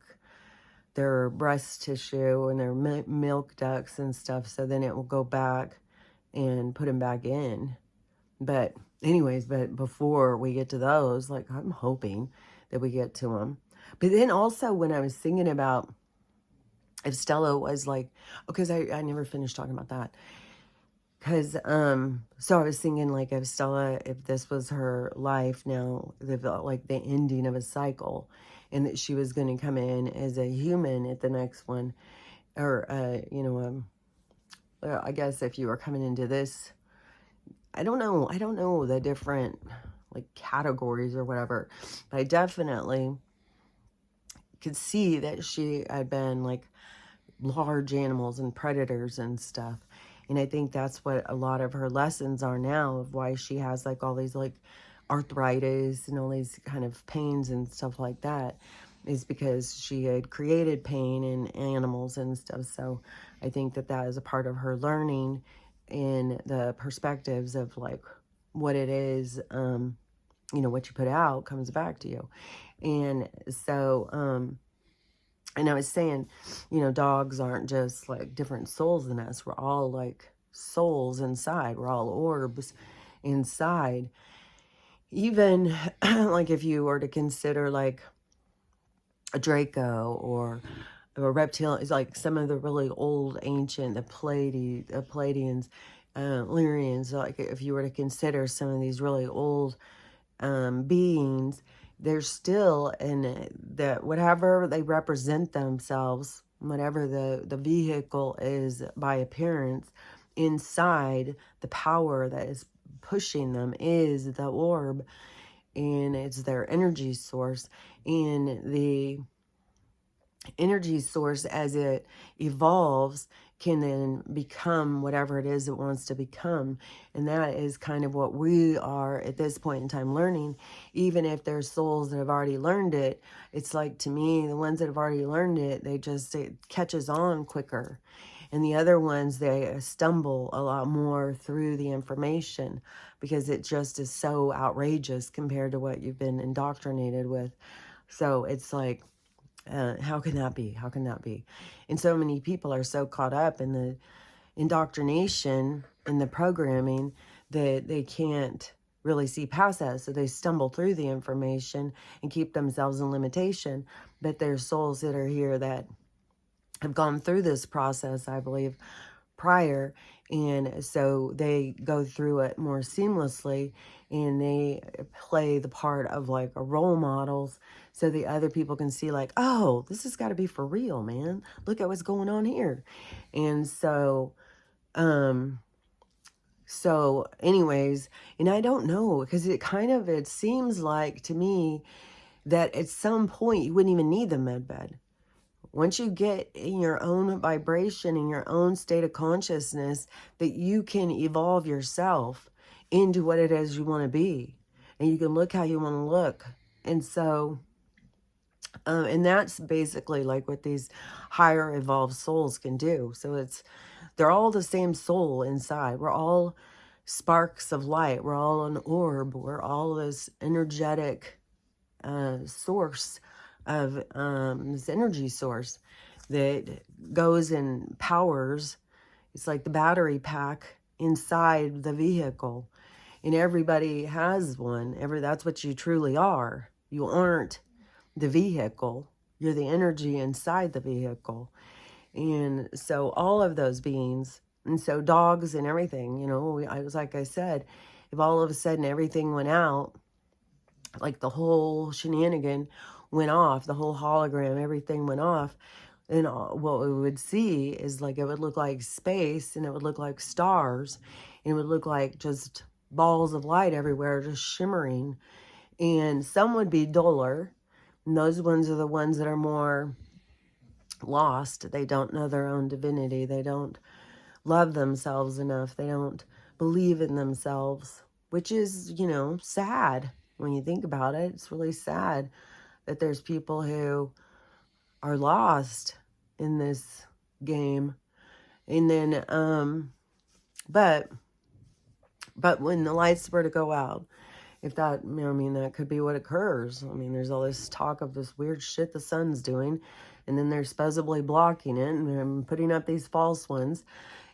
their breast tissue and their milk ducts and stuff, so then it will go back and put them back in. But anyways, but before we get to those, like, I'm hoping that we get to them. But then also when I was thinking about if Stella was like, because I never finished talking about that. Because, so I was thinking, like, if Stella, if this was her life now, like the ending of a cycle, and that she was going to come in as a human at the next one, or, I guess if you were coming into this, I don't know the different, like, categories or whatever, but I definitely could see that she had been, like, large animals and predators and stuff. And I think that's what a lot of her lessons are now, of why she has, like, all these, like, arthritis and all these kind of pains and stuff like that, is because she had created pain in animals and stuff. So I think that that is a part of her learning in the perspectives of, like, what it is, what you put out comes back to you. And so, and I was saying, dogs aren't just like different souls in us. We're all like souls inside. We're all orbs inside. Even like if you were to consider like a Draco or a reptile, is like some of the really old ancient, the Pleiadians, Lyrians, like if you were to consider some of these really old beings, they're still in that, whatever they represent themselves, whatever the vehicle is by appearance, inside the power that is pushing them is the orb, and it's their energy source. And the energy source, as it evolves, can then become whatever it is it wants to become. And that is kind of what we are at this point in time learning. Even if there's souls that have already learned it, it's like, to me, the ones that have already learned it, it catches on quicker. And the other ones, they stumble a lot more through the information, because it just is so outrageous compared to what you've been indoctrinated with. So it's like, how can that be? How can that be? And so many people are so caught up in the indoctrination and the programming that they can't really see past that. So they stumble through the information and keep themselves in limitation. But there's souls that are here that have gone through this process, I believe, prior, and so they go through it more seamlessly, and they play the part of like a role models, so the other people can see like, oh, this has got to be for real, man, look at what's going on here. And so anyways, and I don't know, because it seems like to me that at some point you wouldn't even need the med bed. Once you get in your own vibration, in your own state of consciousness, that you can evolve yourself into what it is you want to be. And you can look how you want to look. And so, and that's basically like what these higher evolved souls can do. So they're all the same soul inside. We're all sparks of light. We're all an orb. We're all this energetic source of this energy source that goes and powers. It's like the battery pack inside the vehicle, and everybody has one. That's what you truly are. You aren't the vehicle, you're the energy inside the vehicle. And so all of those beings, and so dogs and everything, you know, I was, like I said, if all of a sudden everything went out, like the whole shenanigan went off, the whole hologram, everything went off, and what we would see is like it would look like space, and it would look like stars, and it would look like just balls of light everywhere, just shimmering. And some would be duller, and those ones are the ones that are more lost. They don't know their own divinity. They don't love themselves enough. They don't believe in themselves, which is, you know, sad. When you think about it, it's really sad that there's people who are lost in this game. And then, but when the lights were to go out, if that, I mean, that could be what occurs. I mean, there's all this talk of this weird shit the sun's doing, and then they're supposedly blocking it and putting up these false ones.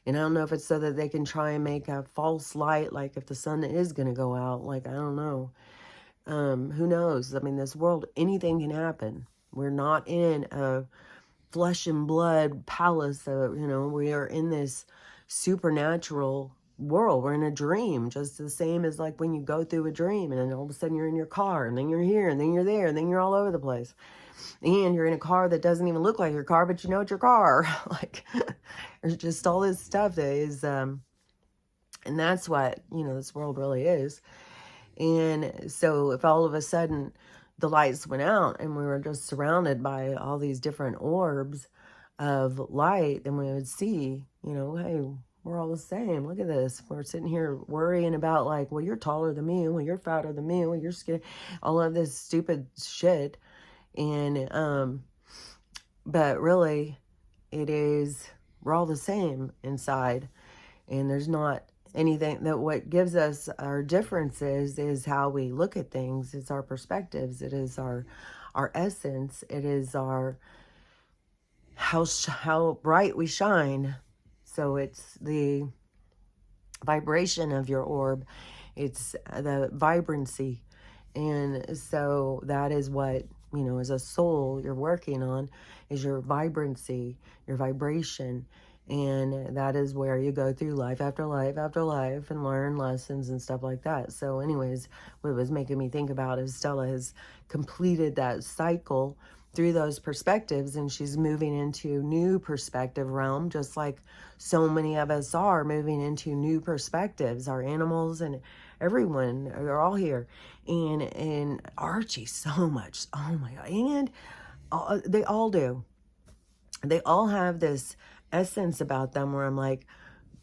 And I don't know if it's so that they can try and make a false light, like if the sun is going to go out, like, I don't know. Who knows? I mean, this world, anything can happen. We're not in a flesh and blood palace. You know, we are in this supernatural world. We're in a dream, just the same as like when you go through a dream and then all of a sudden you're in your car, and then you're here, and then you're there, and then you're all over the place. And you're in a car that doesn't even look like your car, but you know it's your car. Like, there's just all this stuff that is, and that's what, you know, this world really is. And so if all of a sudden the lights went out and we were just surrounded by all these different orbs of light, then we would see, you know, hey, we're all the same. Look at this. We're sitting here worrying about like, well, you're taller than me. Well, you're fatter than me. Well, you're skinny. All of this stupid shit. And, but really it is, we're all the same inside, and there's not anything that what gives us our differences is how we look at things. It's our perspectives. It is our essence. It is our how bright we shine. So it's the vibration of your orb. It's the vibrancy. And so that is what, you know, as a soul you're working on, is your vibrancy, your vibration. And that is where you go through life after life after life and learn lessons and stuff like that. So anyways, what it was making me think about is Stella has completed that cycle through those perspectives, and she's moving into new perspective realm, just like so many of us are moving into new perspectives. Our animals and everyone are all here. And Archie so much. Oh my God. And they all do. They all have this essence about them where I'm like,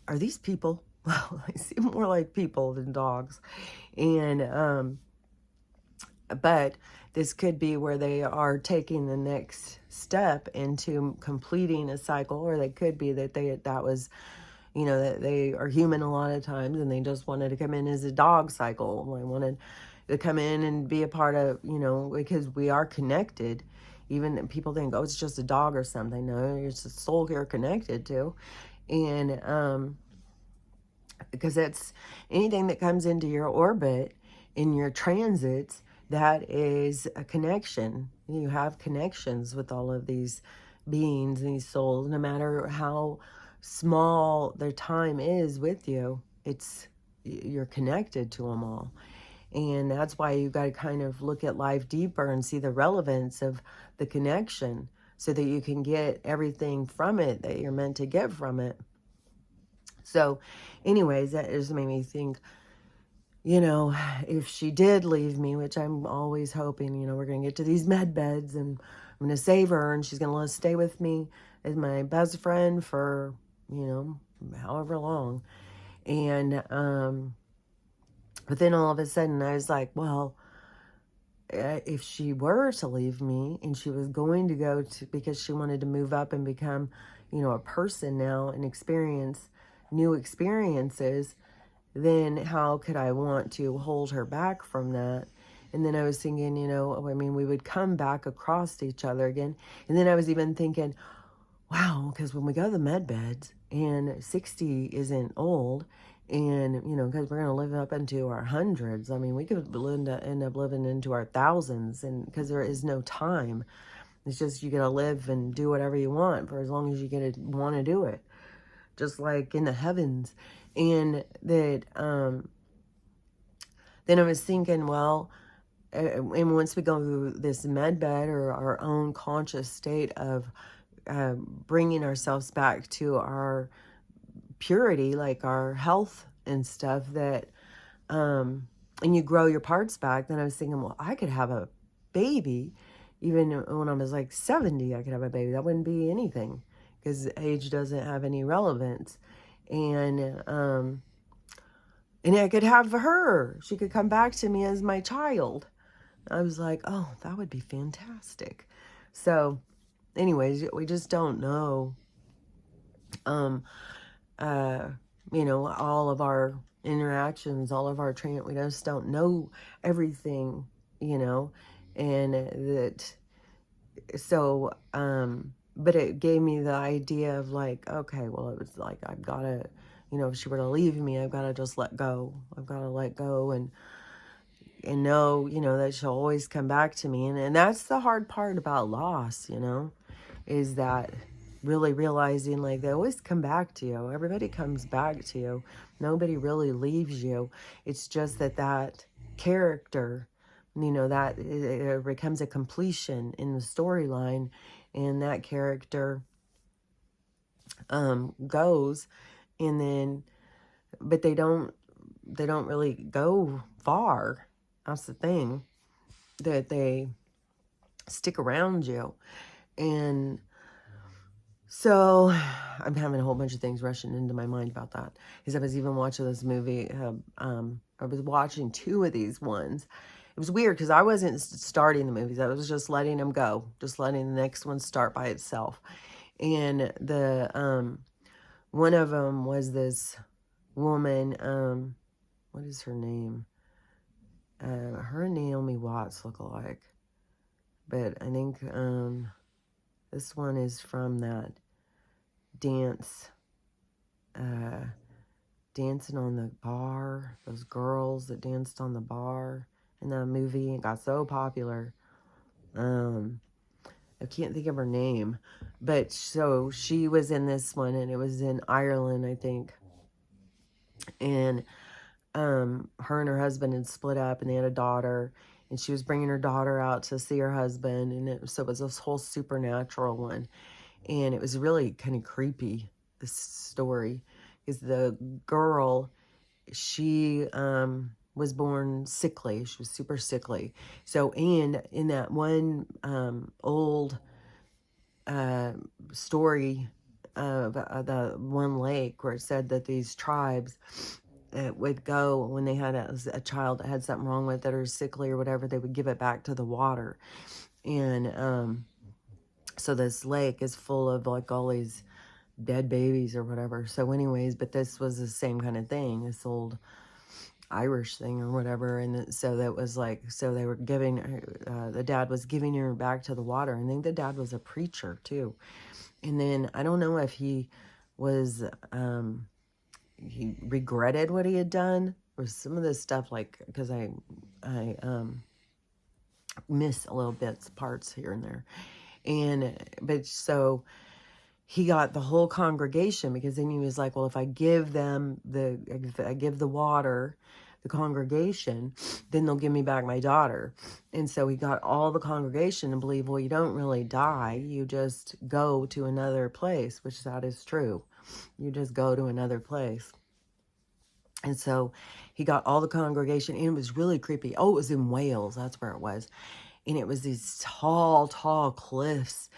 are these people? Well, they seem more like people than dogs. And but this could be where they are taking the next step into completing a cycle, or they could be that that was, you know, that they are human a lot of times and they just wanted to come in as a dog cycle. They wanted to come in and be a part of, you know, because we are connected. Even people think, oh, it's just a dog or something. No, it's a soul you're connected to. And because it's anything that comes into your orbit in your transits, that is a connection. You have connections with all of these beings, these souls, no matter how small their time is with you. You're connected to them all. And that's why you got to kind of look at life deeper and see the relevance of the connection, so that you can get everything from it that you're meant to get from it. So anyways, that just made me think, if she did leave me, which I'm always hoping, we're going to get to these med beds and I'm going to save her and she's going to let us stay with me as my best friend for, however long. And, but then all of a sudden I was like, well, if she were to leave me and she was going to go to, because she wanted to move up and become, a person now and experience new experiences, then how could I want to hold her back from that? And then I was thinking, we would come back across each other again. And then I was even thinking, wow, because when we go to the med beds, and 60 isn't old, and, because we're going to live up into our hundreds. We could end up living into our thousands, and because there is no time. It's just you got to live and do whatever you want for as long as you get to want to do it. Just like in the heavens. And that, then I was thinking, well, and once we go through this med bed or our own conscious state of bringing ourselves back to our purity, like our health and stuff, that, and you grow your parts back, then I was thinking, well, I could have a baby. Even when I was like 70, I could have a baby. That wouldn't be anything, because age doesn't have any relevance. And I could have her. She could come back to me as my child. I was like, oh, that would be fantastic. So anyways, we just don't know, all of our interactions, all of our training. We just don't know everything, and that, so, but it gave me the idea of like, okay, well, it was like, I've got to, if she were to leave me, I've got to just let go. I've got to let go and know, that she'll always come back to me. And that's the hard part about loss, is that really realizing like they always come back to you. Everybody comes back to you. Nobody really leaves you. It's just that character, that it becomes a completion in the storyline, and that character goes, and then, but they don't really go far. That's the thing, that they stick around you. And so I'm having a whole bunch of things rushing into my mind about that, because I was even watching this movie. I was watching two of these ones. It was weird because I wasn't starting the movies. I was just letting them go, just letting the next one start by itself. And the one of them was this woman. What is her name? Her and Naomi Watts look alike, but I think this one is from that dance, dancing on the bar. Those girls that danced on the bar in that movie. It got so popular. I can't think of her name, but so she was in this one, and it was in Ireland, I think. And her and her husband had split up, and they had a daughter, and she was bringing her daughter out to see her husband, and so it was this whole supernatural one, and it was really kind of creepy, this story, because the girl, she was born sickly. She was super sickly. So, and in that one old story of the one lake, where it said that these tribes would go when they had a child that had something wrong with it or sickly or whatever, they would give it back to the water. And so this lake is full of like all these dead babies or whatever. So anyways, but this was the same kind of thing, this old Irish thing or whatever. And so that was like, so they were giving the dad was giving her back to the water. And I think the dad was a preacher too. And then I don't know if he was he regretted what he had done, or some of this stuff, like, because I miss a little bits, parts here and there. But so he got the whole congregation, because then he was like, well, if I give the water, the congregation, then they'll give me back my daughter. And so he got all the congregation to believe, well, you don't really die. You just go to another place, which that is true. You just go to another place. And so he got all the congregation, and it was really creepy. Oh, it was in Wales. That's where it was. And it was these tall, tall cliffs.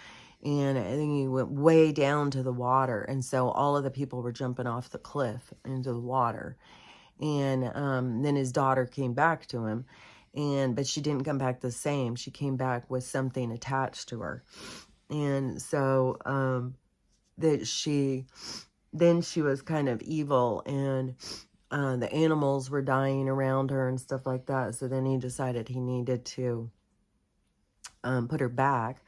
And I think he went way down to the water. And so all of the people were jumping off the cliff into the water. And then his daughter came back to him. But she didn't come back the same. She came back with something attached to her. And so then she was kind of evil, and the animals were dying around her and stuff like that. So then he decided he needed to put her back.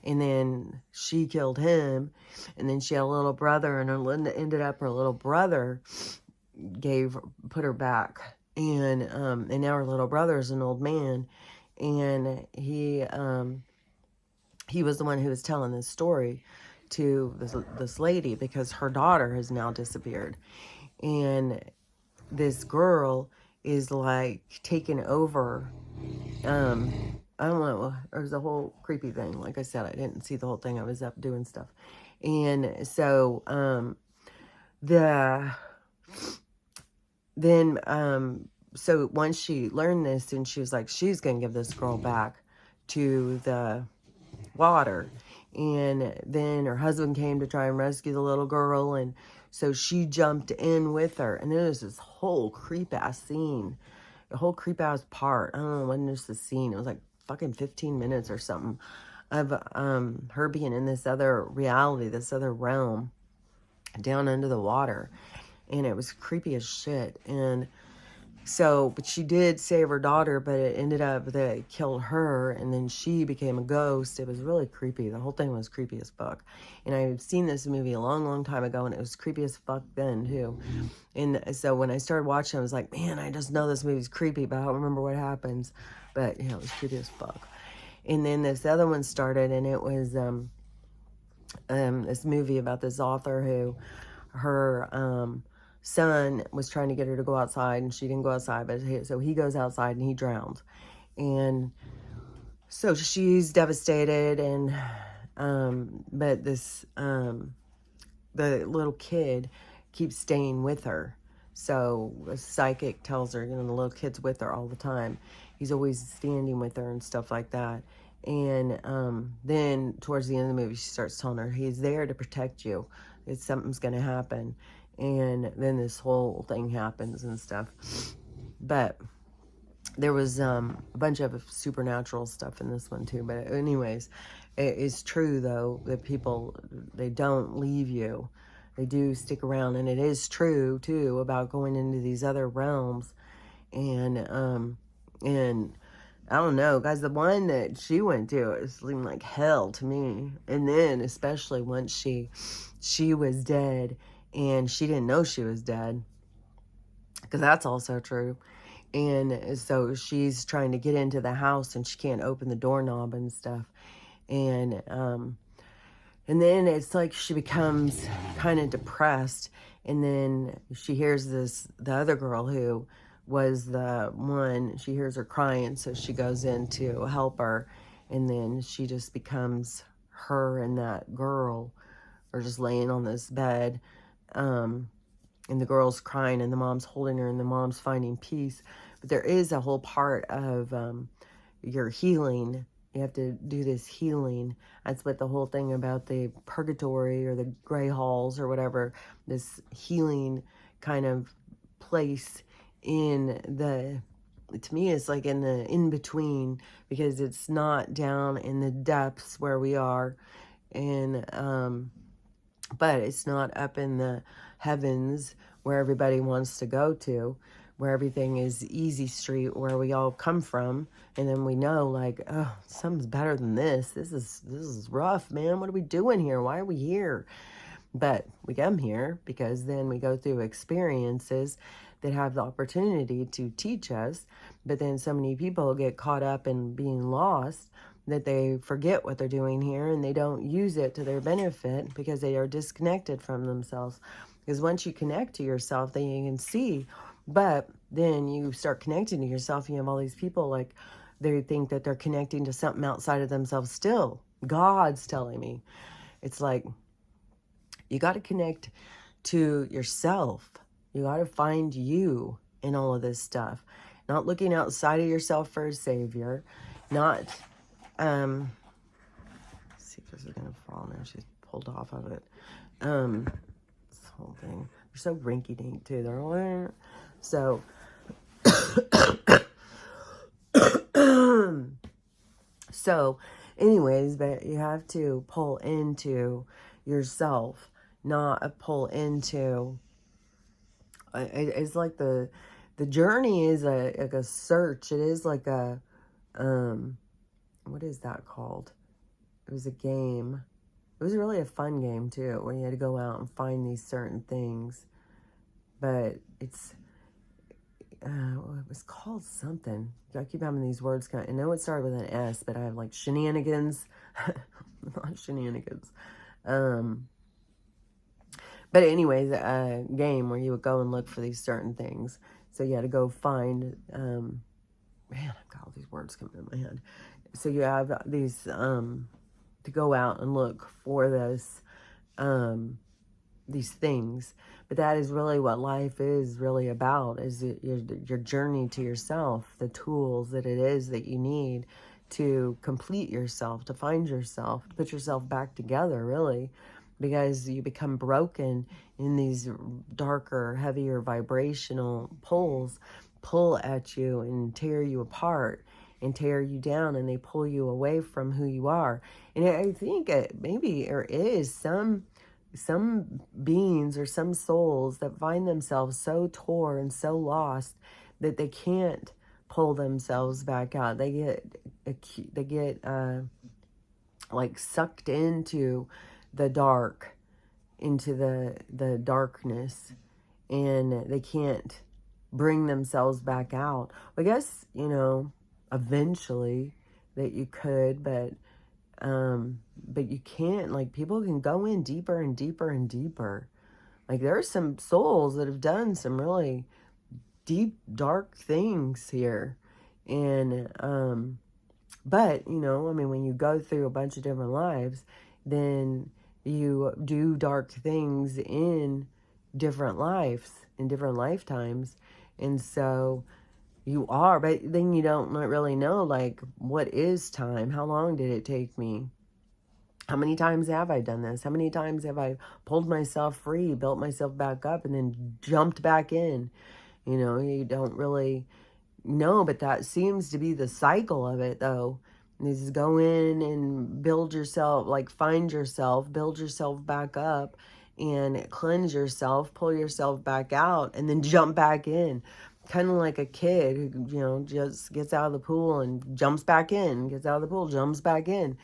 And then she killed him. And then she had a little brother, and ended up her little brother put her back. And now her little brother is an old man. And he was the one who was telling this story to this lady, because her daughter has now disappeared. And this girl is like taking over. I don't know. There's a whole creepy thing. Like I said, I didn't see the whole thing. I was up doing stuff. And so so once she learned this, and she was like, she's going to give this girl back to the water. And then her husband came to try and rescue the little girl, and so she jumped in with her. And there was this whole creep-ass scene, a whole creep-ass part. I don't know when there's the scene. It was like fucking 15 minutes or something of her being in this other reality, this other realm, down under the water. And it was creepy as shit. And so, but she did save her daughter, but it ended up that it killed her, and then she became a ghost. It was really creepy. The whole thing was creepy as fuck. And I've seen this movie a long, long time ago, and it was creepy as fuck then, too. And so when I started watching, I was like, man, I just know this movie's creepy, but I don't remember what happens. But, it was creepy as fuck. And then this other one started, and it was this movie about this author who, her son was trying to get her to go outside, and she didn't go outside, so he goes outside and he drowns. And so she's devastated, and but this the little kid keeps staying with her. So a psychic tells her, the little kid's with her all the time. He's always standing with her and stuff like that. And then towards the end of the movie, she starts telling her, he's there to protect you. Something's going to happen. And then this whole thing happens and stuff. But there was a bunch of supernatural stuff in this one too. But anyways, it is true, though, that people, they don't leave you. They do stick around. And it is true, too, about going into these other realms. And I don't know, guys, the one that she went to, it seemed like hell to me. And then, especially once she was dead, and she didn't know she was dead, because that's also true. And so she's trying to get into the house, and she can't open the doorknob and stuff. And then it's like she becomes kind of depressed. And then she hears the other girl who was the one, she hears her crying, so she goes in to help her. And then she just becomes her and that girl are just laying on this bed. And the girl's crying, and the mom's holding her, and the mom's finding peace. But there is a whole part of your healing. You have to do this healing. That's what the whole thing about the purgatory or the gray halls or whatever, this healing kind of place to me, it's like in the in-between, because it's not down in the depths where we are. And but it's not up in the heavens where everybody wants to go to, where everything is easy street, where we all come from. And then we know, like, oh, something's better than this. This is rough, man. What are we doing here? Why are we here? But we come here because then we go through experiences that have the opportunity to teach us. But then so many people get caught up in being lost that they forget what they're doing here and they don't use it to their benefit because they are disconnected from themselves. Because once you connect to yourself, then you can see. But then you start connecting to yourself. You have all these people like they think that they're connecting to something outside of themselves still. God's telling me. It's like you got to connect to yourself. You got to find you in all of this stuff. Not looking outside of yourself for a savior. Not, let's see if this is going to fall now. She's pulled off of it. This whole thing. They're so rinky-dink too. They're all, so, so anyways, but you have to pull into yourself, not pull into, it's like the journey is like a search. It is like a, what is that called? It was a game. It was really a fun game too, where you had to go out and find these certain things. But it's, it was called something. I keep having these words. I know it started with an S, but I have like shenanigans. Not shenanigans. But anyways, a game where you would go and look for these certain things. So you had to go find, man, I've got all these words coming in my head. So you have these, to go out and look for this, these things. But that is really what life is really about, is your journey to yourself, the tools that it is that you need to complete yourself, to find yourself, to put yourself back together, really. Because you become broken in these darker, heavier vibrational pulls, pull at you and tear you apart and tear you down, and they pull you away from who you are. And I think maybe there is some beings or some souls that find themselves so torn and so lost that they can't pull themselves back out. They get like sucked into the dark, into the darkness, and they can't bring themselves back out. I guess, you know, eventually that you could, but you can't. Like, people can go in deeper and deeper and deeper. Like, there are some souls that have done some really deep, dark things here. And but, you know, I mean, when you go through a bunch of different lives, then you do dark things in different lives, in different lifetimes. And so you are, but then you don't really know, like, what is time? How long did it take me? How many times have I done this? How many times have I pulled myself free, built myself back up, and then jumped back in? You know, you don't really know, but that seems to be the cycle of it, though. Is go in and build yourself, like find yourself, build yourself back up, and cleanse yourself, pull yourself back out, and then jump back in. Kind of like a kid who, you know, just gets out of the pool and jumps back in, gets out of the pool, jumps back in.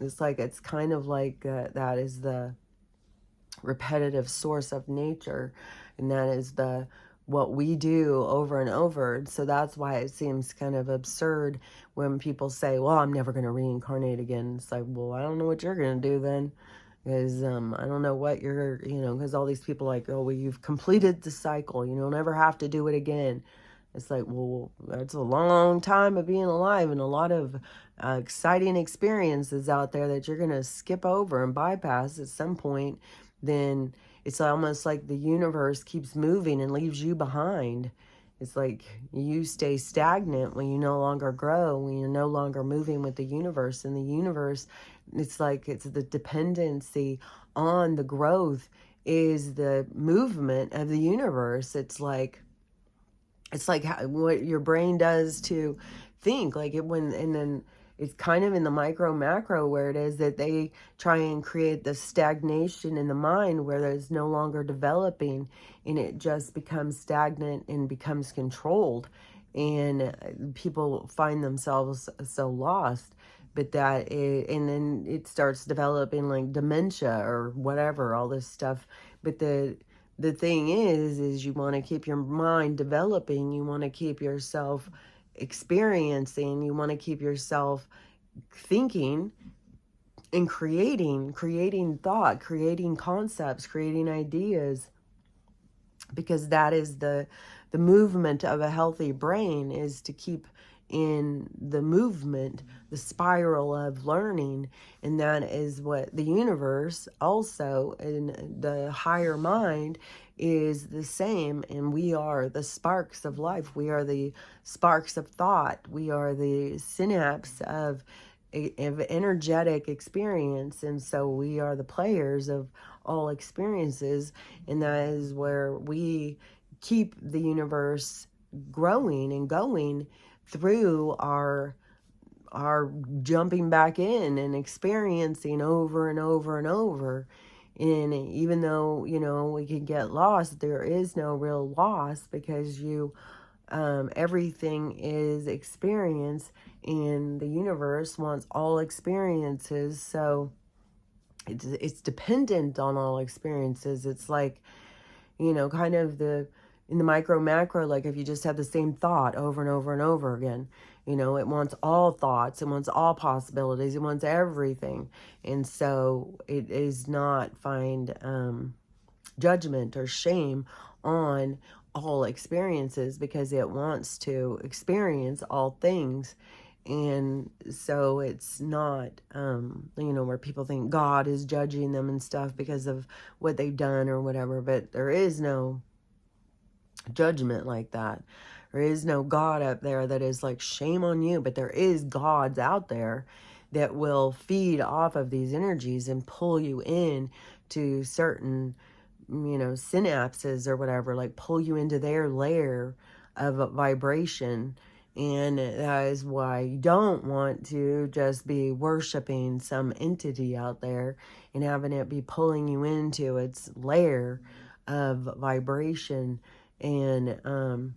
It's like, it's kind of like that is the repetitive source of nature, and that is what we do over and over. So that's why it seems kind of absurd when people say, well, I'm never going to reincarnate again. It's like, well, I don't know what you're going to do then. Because I don't know what you're, you know, because all these people are like, oh, well, you've completed the cycle. You don't ever have to do it again. It's like, well, that's a long time of being alive and a lot of exciting experiences out there that you're going to skip over and bypass at some point. Then it's almost like the universe keeps moving and leaves you behind. It's like you stay stagnant when you no longer grow, when you're no longer moving with the universe. And the universe, it's like it's the dependency on the growth is the movement of the universe. It's like what your brain does to think. Like and then it's kind of in the micro macro where it is that they try and create the stagnation in the mind where there's no longer developing, and it just becomes stagnant and becomes controlled. And people find themselves so lost but and then it starts developing like dementia or whatever, all this stuff. But the thing is you want to keep your mind developing, you want to keep yourself experiencing, you want to keep yourself thinking and creating thought, creating concepts, creating ideas, because that is the movement of a healthy brain, is to keep in the movement, the spiral of learning. And that is what the universe also, in the higher mind, is the same. And we are the sparks of life, we are the sparks of thought, we are the synapse of energetic experience. And so we are the players of all experiences, and that is where we keep the universe growing and going through our jumping back in and experiencing over and over and over. And even though, you know, we can get lost, there is no real loss, because everything is experience, and the universe wants all experiences. So it's dependent on all experiences. It's like, you know, kind of in the micro macro, like if you just have the same thought over and over and over again, you know, it wants all thoughts, it wants all possibilities, it wants everything. And so it is not find judgment or shame on all experiences, because it wants to experience all things. And so it's not, you know, where people think God is judging them and stuff because of what they've done or whatever. But there is no judgment like that. There is no God up there that is like, shame on you. But there is gods out there that will feed off of these energies and pull you in to certain, you know, synapses or whatever, like pull you into their layer of vibration. And that is why you don't want to just be worshiping some entity out there and having it be pulling you into its layer of vibration. And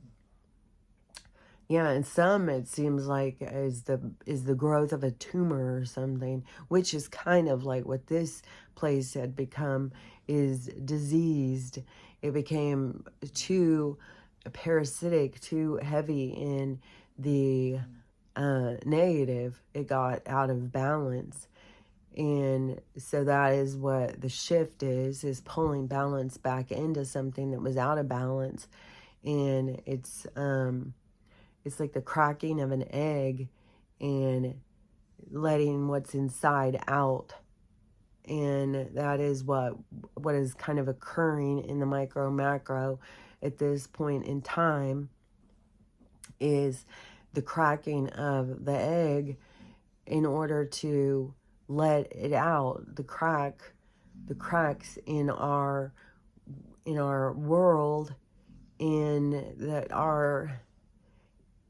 yeah, and some, it seems like, is the growth of a tumor or something, which is kind of like what this place had become, is diseased. It became too parasitic, too heavy in the negative. It got out of balance. And so that is what the shift is pulling balance back into something that was out of balance. And it's like the cracking of an egg and letting what's inside out. And that is what is kind of occurring in the micro macro at this point in time, is the cracking of the egg in order to let it out. The cracks in our world, in that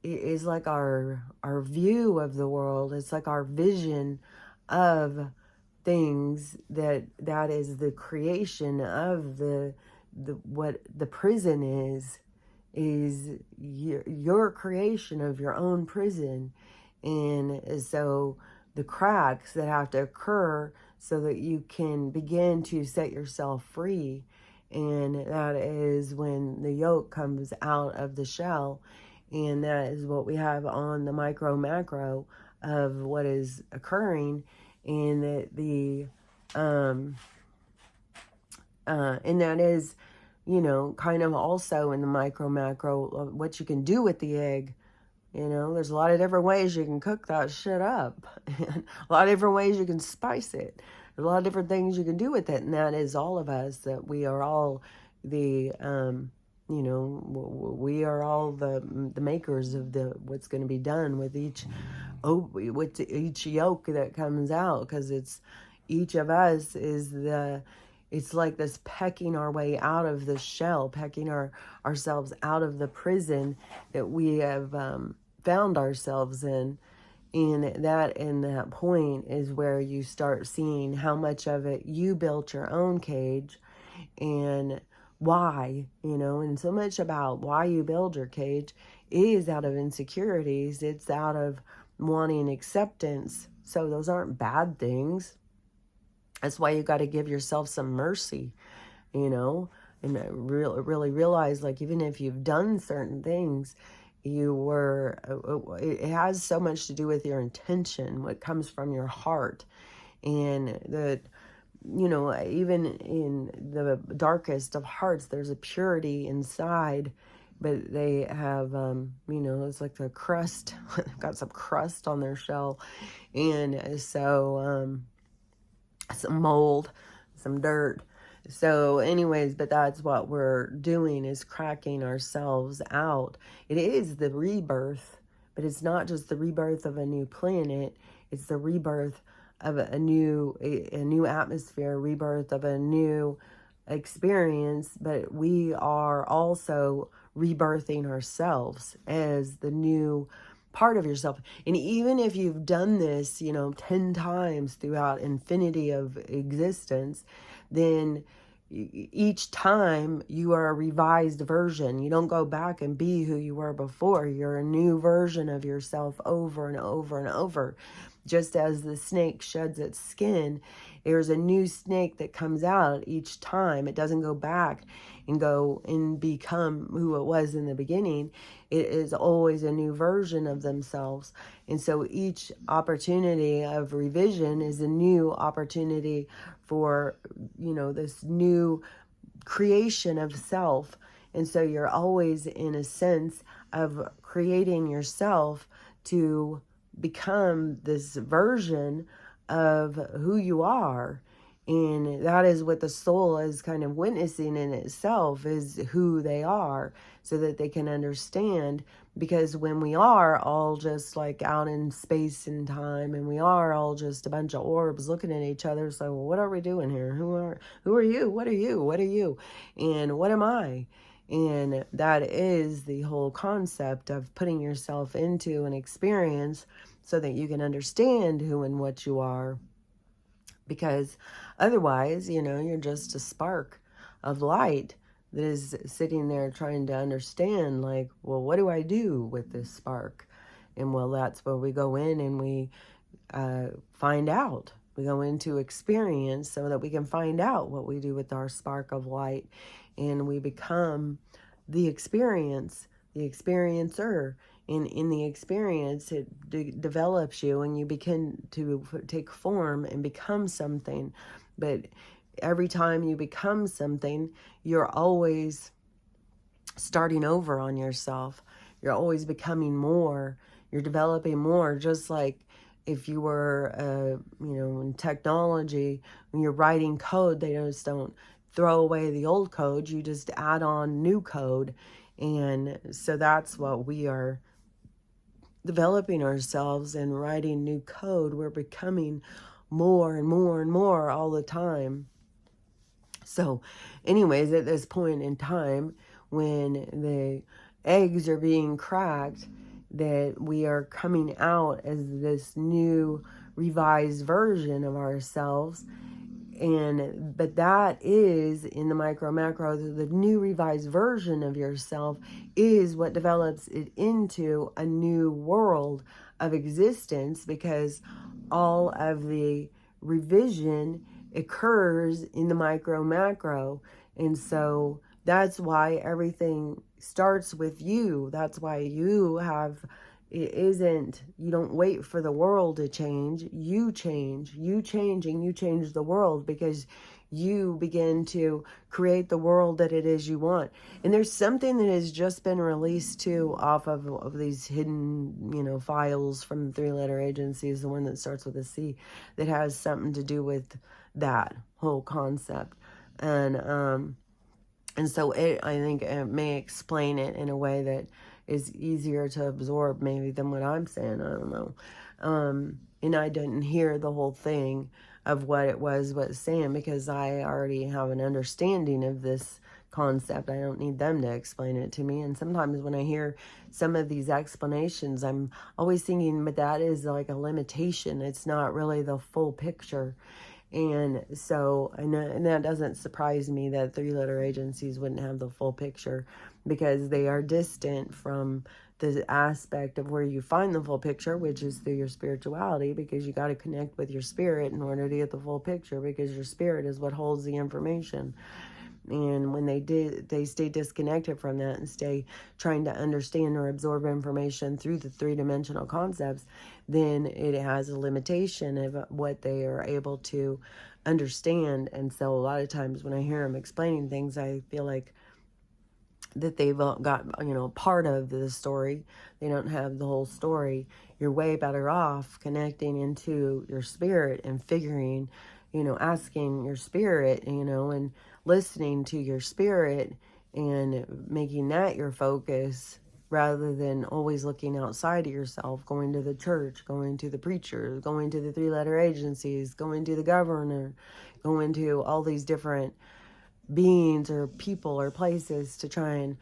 is like our view of the world. It's like our vision of things, that is the creation of the what the prison is your creation of your own prison. And so the cracks that have to occur so that you can begin to set yourself free, and that is when the yolk comes out of the shell. And that is what we have on the micro macro of what is occurring. And and that is, you know, kind of also in the micro macro of what you can do with the egg. You know, there's a lot of different ways you can cook that shit up. And a lot of different ways you can spice it. There's a lot of different things you can do with it. And that is all of us, that we are all the, you know, we are all the makers of what's going to be done with each yolk that comes out. Because it's, each of us is it's like this pecking our way out of the shell, pecking ourselves out of the prison that we have found ourselves in. And that point is where you start seeing how much of it you built your own cage, and why, you know. And so much about why you build your cage is out of insecurities. It's out of wanting acceptance So those aren't bad things. That's why you got to give yourself some mercy, you know, and really realize, like, even if you've done certain things, you were, it has so much to do with your intention, what comes from your heart. And that, you know, even in the darkest of hearts, there's a purity inside, but they have, you know, it's like the crust, got some crust on their shell. And so, some mold, some dirt. So anyways, but that's what we're doing, is cracking ourselves out. It is the rebirth, but it's not just the rebirth of a new planet. It's the rebirth of a new atmosphere, rebirth of a new experience, but we are also rebirthing ourselves as the new part of yourself. And even if you've done this, you know, 10 times throughout infinity of existence, then each time you are a revised version. You don't go back and be who you were before. You're a new version of yourself over and over and over. Just as the snake sheds its skin, there's a new snake that comes out each time. It doesn't go back and go and become who it was in the beginning. It is always a new version of themselves. And so each opportunity of revision is a new opportunity for, you know, this new creation of self. And so you're always in a sense of creating yourself to become this version of who you are. And that is what the soul is kind of witnessing in itself, is who they are, so that they can understand. Because when we are all just like out in space and time, and we are all just a bunch of orbs looking at each other, so what are we doing here? Who are you? What are you? What are you? And what am I? And that is the whole concept of putting yourself into an experience so that you can understand who and what you are. Because otherwise, you know, you're just a spark of light that is sitting there trying to understand, like, well, what do I do with this spark? And well, that's where we go in and we find out. We go into experience so that we can find out what we do with our spark of light. And we become the experience, the experiencer. And in the experience, it develops you, and you begin to take form and become something. But every time you become something, you're always starting over on yourself. You're always becoming more. You're developing more, just like if you were, you know, in technology, when you're writing code, they just don't throw away the old code. You just add on new code. And so that's what we are developing ourselves and writing new code. We're becoming more and more and more all the time. So anyways, at this point in time, when the eggs are being cracked, that we are coming out as this new revised version of ourselves. But that is, in the micro macro, the new revised version of yourself is what develops it into a new world of existence, because all of the revision occurs in the micro macro. And so that's why everything starts with you. That's why you have, you don't wait for the world to change. You change, and you change the world, because you begin to create the world that it is you want. And there's something that has just been released too off of these hidden, you know, files from the 3-letter agencies, the one that starts with a C, that has something to do with that whole concept. And so I think it may explain it in a way that is easier to absorb maybe than what I'm saying. I don't know. And I didn't hear the whole thing of what it was saying, because I already have an understanding of this concept. I don't need them to explain it to me. And sometimes when I hear some of these explanations, I'm always thinking, but that is like a limitation. It's not really the full picture. And so, and that doesn't surprise me that 3-letter agencies wouldn't have the full picture, because they are distant from the aspect of where you find the full picture, which is through your spirituality, because you got to connect with your spirit in order to get the full picture, because your spirit is what holds the information. And when they stay disconnected from that and stay trying to understand or absorb information through the three-dimensional concepts, then it has a limitation of what they are able to understand. And so a lot of times when I hear them explaining things, I feel like that they've got, part of the story. They don't have the whole story. You're way better off connecting into your spirit and figuring, asking your spirit, and listening to your spirit and making that your focus, rather than always looking outside of yourself, going to the church, going to the preachers, going to the three-letter agencies, going to the governor, going to all these different beings or people or places to try and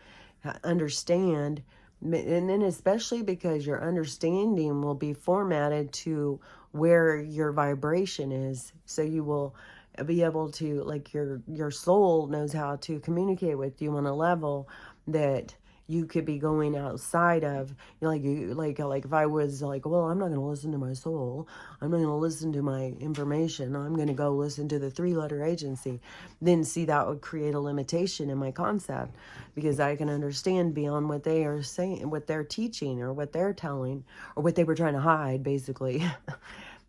understand. And then especially because your understanding will be formatted to where your vibration is. So you will be able to, like, your soul knows how to communicate with you on a level that you could be going outside of. Like if I was like, well, I'm not going to listen to my soul, I'm not going to listen to my information, I'm going to go listen to the three-letter agency, then see, that would create a limitation in my concept, because I can understand beyond what they are saying, what they're teaching, or what they're telling, or what they were trying to hide, basically.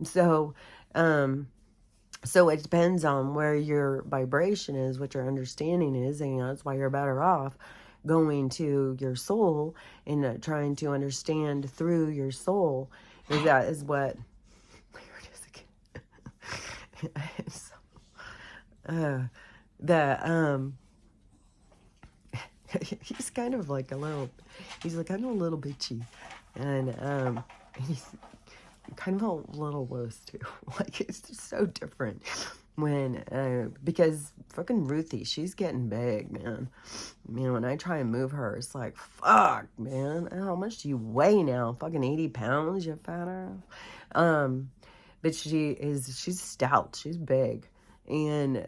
So it depends on where your vibration is, what your understanding is, and that's why you're better off going to your soul and trying to understand through your soul. Is that is what, where it is again. He's kind of like he's like, I'm a little bitchy, and he's kind of a little wuss too. Like, it's just so different when because fucking Ruthie, she's getting big, man. When I try and move her, it's like, fuck, man, how much do you weigh now? Fucking 80 pounds, you fat ass. But she's stout, she's big, and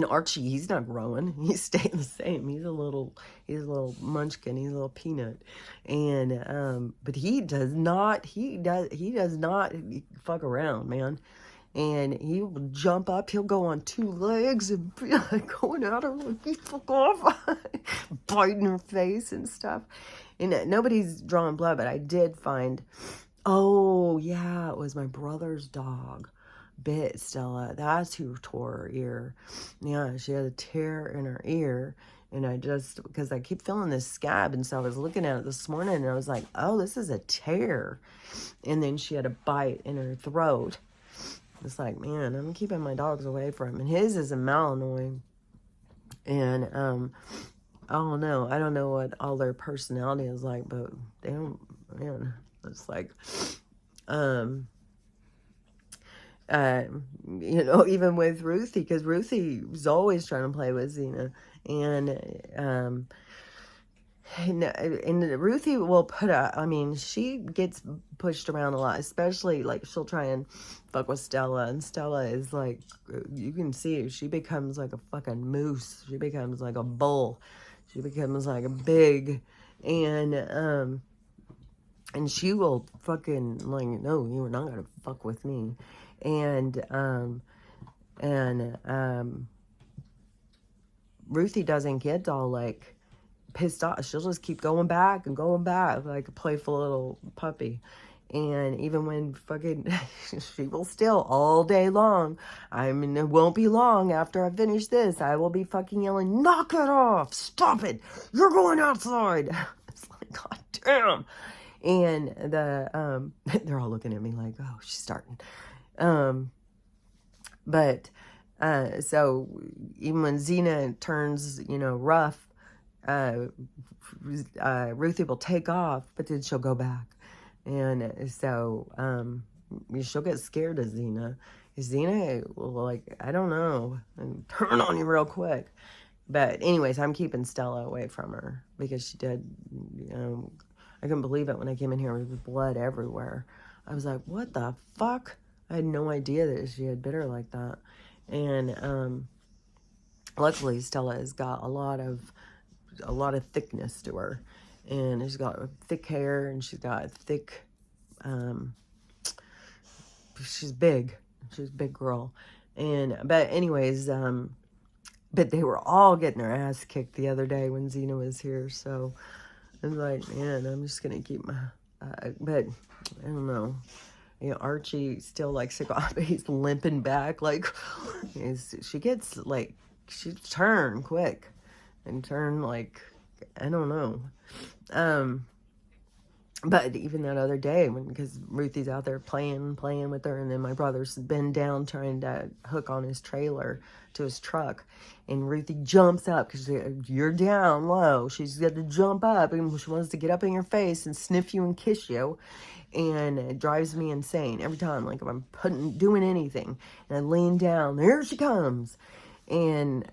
Archie, he's not growing. He's staying the same. He's a little munchkin. He's a little peanut. And but he does not fuck around, man. And he will jump up. He'll go on two legs and be like going at her like, fuck off, biting her face and stuff. And nobody's drawing blood, but I did find, oh yeah, it was my brother's dog bit Stella. That's who tore her ear. Yeah, she had a tear in her ear. And because I keep feeling this scab, and so I was looking at it this morning, and I was like, oh, this is a tear. And then she had a bite in her throat. It's like, man, I'm keeping my dogs away from him. And his is a Malinois. And I don't know. I don't know what all their personality is like, but they don't, man, it's like, even with Ruthie, because Ruthie was always trying to play with Xena, and Ruthie will she gets pushed around a lot, especially, like, she'll try and fuck with Stella, and Stella is like, you can see, she becomes like a fucking moose, she becomes like a bull, she becomes like a big, and she will fucking, like, no, you are not gonna fuck with me. And Ruthie doesn't get all, like, pissed off. She'll just keep going back and going back like a playful little puppy. And even when fucking, she will still all day long. I mean, it won't be long after I finish this, I will be fucking yelling, knock it off, stop it, you're going outside. It's like, god damn. And they're all looking at me like, oh, she's starting. So even when Xena turns, rough, Ruthie will take off, but then she'll go back. And so, she'll get scared of Xena. Xena will, like, I don't know, and turn on you real quick. But anyways, I'm keeping Stella away from her, because she did, I couldn't believe it when I came in here with blood everywhere. I was like, what the fuck? I had no idea that she had bit her like that. And luckily Stella has got a lot of thickness to her. and she's got thick hair, and she's got thick, she's big. She's a big girl. But anyways, but they were all getting their ass kicked the other day when Xena was here. So I was like, man, I'm just going to keep my, but I don't know. You know, Archie still like sick off, he's limping back. Like, she gets like, she turn quick and turn like, I don't know. But even that other day, because Ruthie's out there playing with her, and then my brother's been down trying to hook on his trailer to his truck, and Ruthie jumps up because you're down low. She's got to jump up, and she wants to get up in your face and sniff you and kiss you, and it drives me insane every time. Like if I'm doing anything, and I lean down, there she comes, and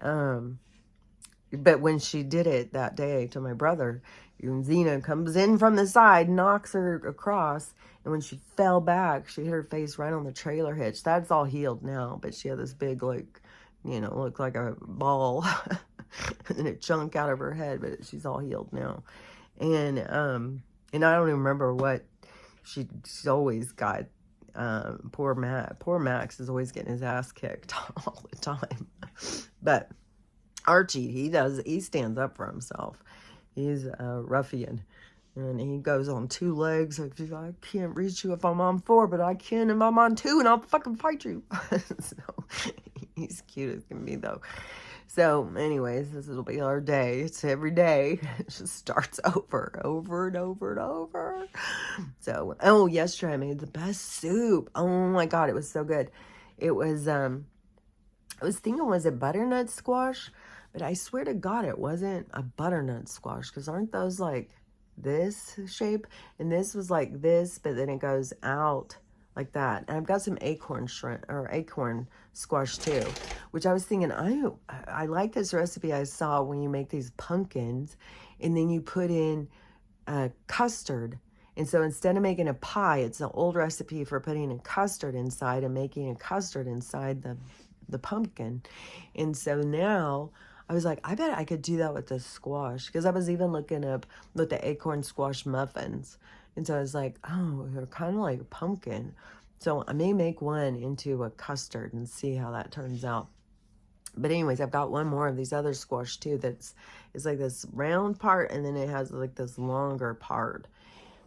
but when she did it that day to my brother, Xena comes in from the side, knocks her across, and when she fell back, she hit her face right on the trailer hitch. That's all healed now, but she had this big, like, you know, looked like a ball, and a chunk out of her head, but she's all healed now. And I don't even remember what she's always got. Poor Max is always getting his ass kicked all the time. But Archie, he stands up for himself. He's a ruffian, and he goes on 2 legs. Like, I can't reach you if I'm on 4, but I can if I'm on 2, and I'll fucking fight you. So he's cute as can be, though. So anyways, this will be our day. It's every day. It just starts over and over and over. So, oh, yesterday I made the best soup. Oh my God, it was so good. It was, I was thinking, was it butternut squash? But I swear to God, it wasn't a butternut squash, because aren't those like this shape? And this was like this, but then it goes out like that. And I've got some acorn squash too, which I was thinking, I like this recipe I saw when you make these pumpkins, and then you put in custard. And so instead of making a pie, it's an old recipe for putting a custard inside and making a custard inside the pumpkin. And so now I was like, I bet I could do that with the squash, because I was even looking up with the acorn squash muffins. And so I was like, oh, they're kind of like pumpkin. So I may make one into a custard and see how that turns out. But anyways, I've got one more of these other squash too it's like this round part, and then it has like this longer part.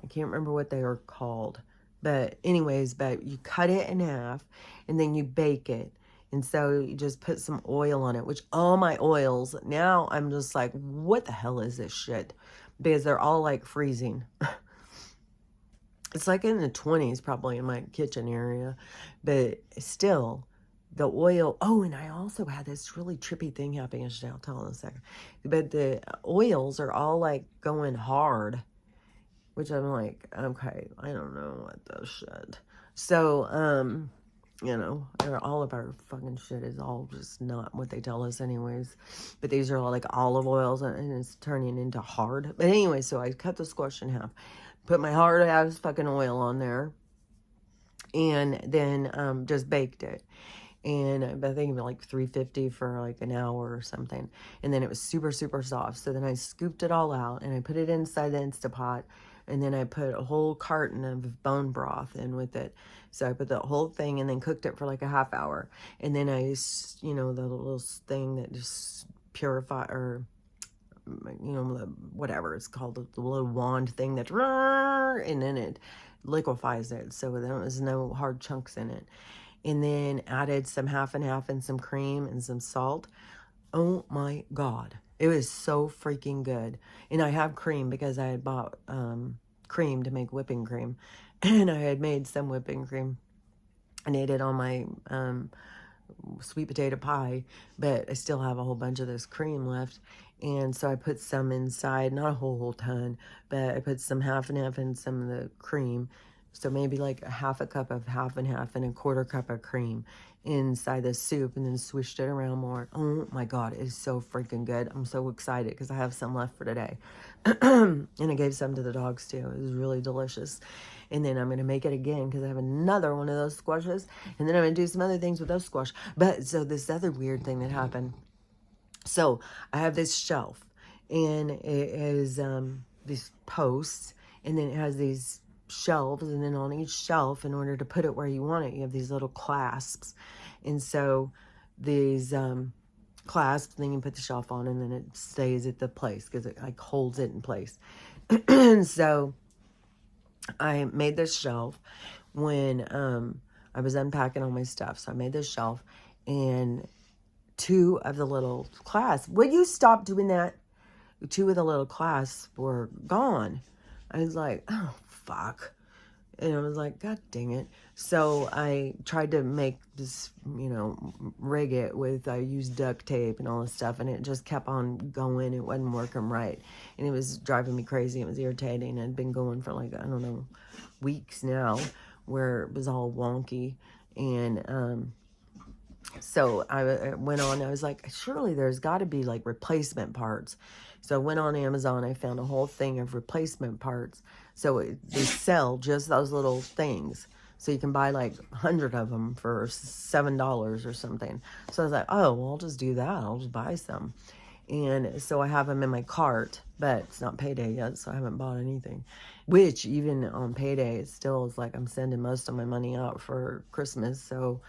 I can't remember what they are called. But anyways, but you cut it in half, and then you bake it. And so you just put some oil on it, which all my oils, now I'm just like, what the hell is this shit? Because they're all like freezing. It's like in the 20s probably in my kitchen area. But still, the oil. Oh, and I also had this really trippy thing happen yesterday. I'll tell in a second. But the oils are all like going hard, which I'm like, okay, I don't know what this shit. So, you know, all of our fucking shit is all just not what they tell us anyways. But these are all like olive oils, and it's turning into hard. But anyway, so I cut the squash in half, put my hard ass fucking oil on there, and then just baked it. And I think like 350 for like an hour or something. And then it was super, super soft. So then I scooped it all out, and I put it inside the Instapot. And then I put a whole carton of bone broth in with it. So I put the whole thing and then cooked it for like a half hour. And then I, you know, the little thing that just purify, or, you know, whatever it's called, the little wand thing that, and then it liquefies it. So there was no hard chunks in it. And then added some half and half and some cream and some salt. Oh my God. It was so freaking good. And I have cream because I had bought cream to make whipping cream. And I had made some whipping cream. I ate it on my sweet potato pie. But I still have a whole bunch of this cream left. And so I put some inside. Not a whole ton. But I put some half and half and some of the cream. So maybe like a half a cup of half and half and a quarter cup of cream inside the soup, and then swished it around more. Oh my God, it is so freaking good. I'm so excited because I have some left for today. And I gave some to the dogs too. It was really delicious. And then I'm going to make it again because I have another one of those squashes. And then I'm going to do some other things with those squash. But so this other weird thing that happened. So I have this shelf, and it is, these posts, and then it has these shelves, and then on each shelf, in order to put it where you want it, you have these little clasps. And so these clasps, then you put the shelf on, and then it stays at the place because it like holds it in place. And so I made this shelf when I was unpacking all my stuff. So I made this shelf, and two of the little clasps, will you stop doing that? Two of the little clasps were gone. I was like, oh, fuck. And I was like, God dang it. So I tried to make this, rig it with, I used duct tape and all this stuff, and it just kept on going. It wasn't working right. And it was driving me crazy. It was irritating. It'd been going for like, I don't know, weeks now, where it was all wonky. And so I went on, I was like, surely there's got to be like replacement parts. So I went on Amazon, I found a whole thing of replacement parts. So they sell just those little things. So you can buy like 100 of them for $7 or something. So I was like, oh, well, I'll just do that. I'll just buy some. And so I have them in my cart, but it's not payday yet, so I haven't bought anything. Which even on payday, it still is like I'm sending most of my money out for Christmas. So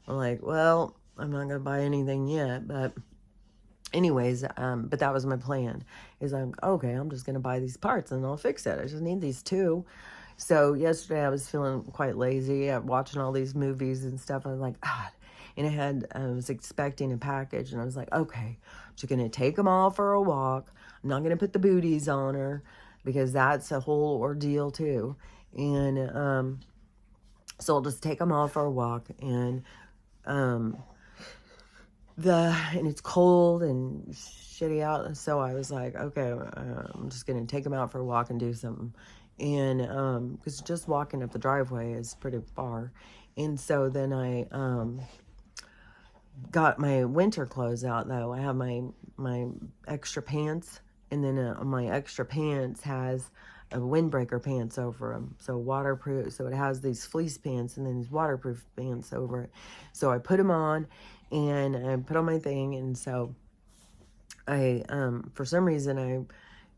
I'm like, well, I'm not going to buy anything yet, but anyways, but that was my plan, is I'm just going to buy these parts and I'll fix it. I just need these two. So yesterday I was feeling quite lazy at watching all these movies and stuff. I was like, God. And I was expecting a package, and I was like, okay, I'm just going to take them all for a walk. I'm not going to put the booties on her because that's a whole ordeal too. And, so I'll just take them all for a walk, and, and it's cold and shitty out. So I was like, okay, I'm just going to take them out for a walk and do something. And, cause just walking up the driveway is pretty far. And so then I, got my winter clothes out though. I have my extra pants, and then my extra pants has a windbreaker pants over them, so waterproof. So it has these fleece pants and then these waterproof pants over it. So I put them on, and I put on my thing, and so I for some reason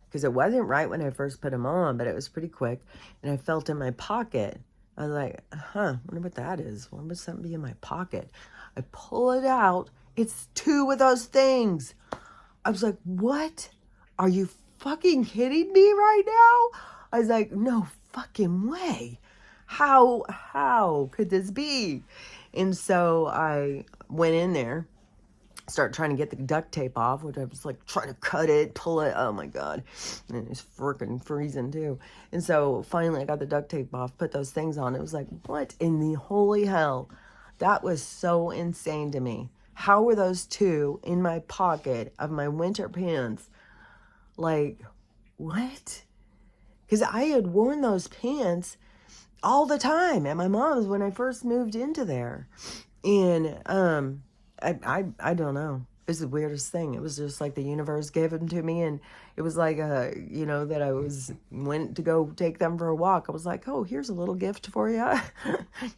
because it wasn't right when I first put them on, but it was pretty quick, and I felt in my pocket. I was like, I wonder what that is. Why would something be in my pocket? I pull it out. It's two of those things. I was like, what? Are you fucking kidding me right now? I was like, no fucking way. How could this be? And so I went in there, started trying to get the duct tape off, which I was like trying to cut it, pull it. Oh my God. And it's freaking freezing too. And so finally I got the duct tape off, put those things on. It was like, what in the holy hell? That was so insane to me. How were those two in my pocket of my winter pants? Like, what? Because I had worn those pants all the time at my mom's when I first moved into there. And I don't know. It's the weirdest thing. It was just like the universe gave them to me, and it was like that I went to go take them for a walk. I was like, oh, here's a little gift for you.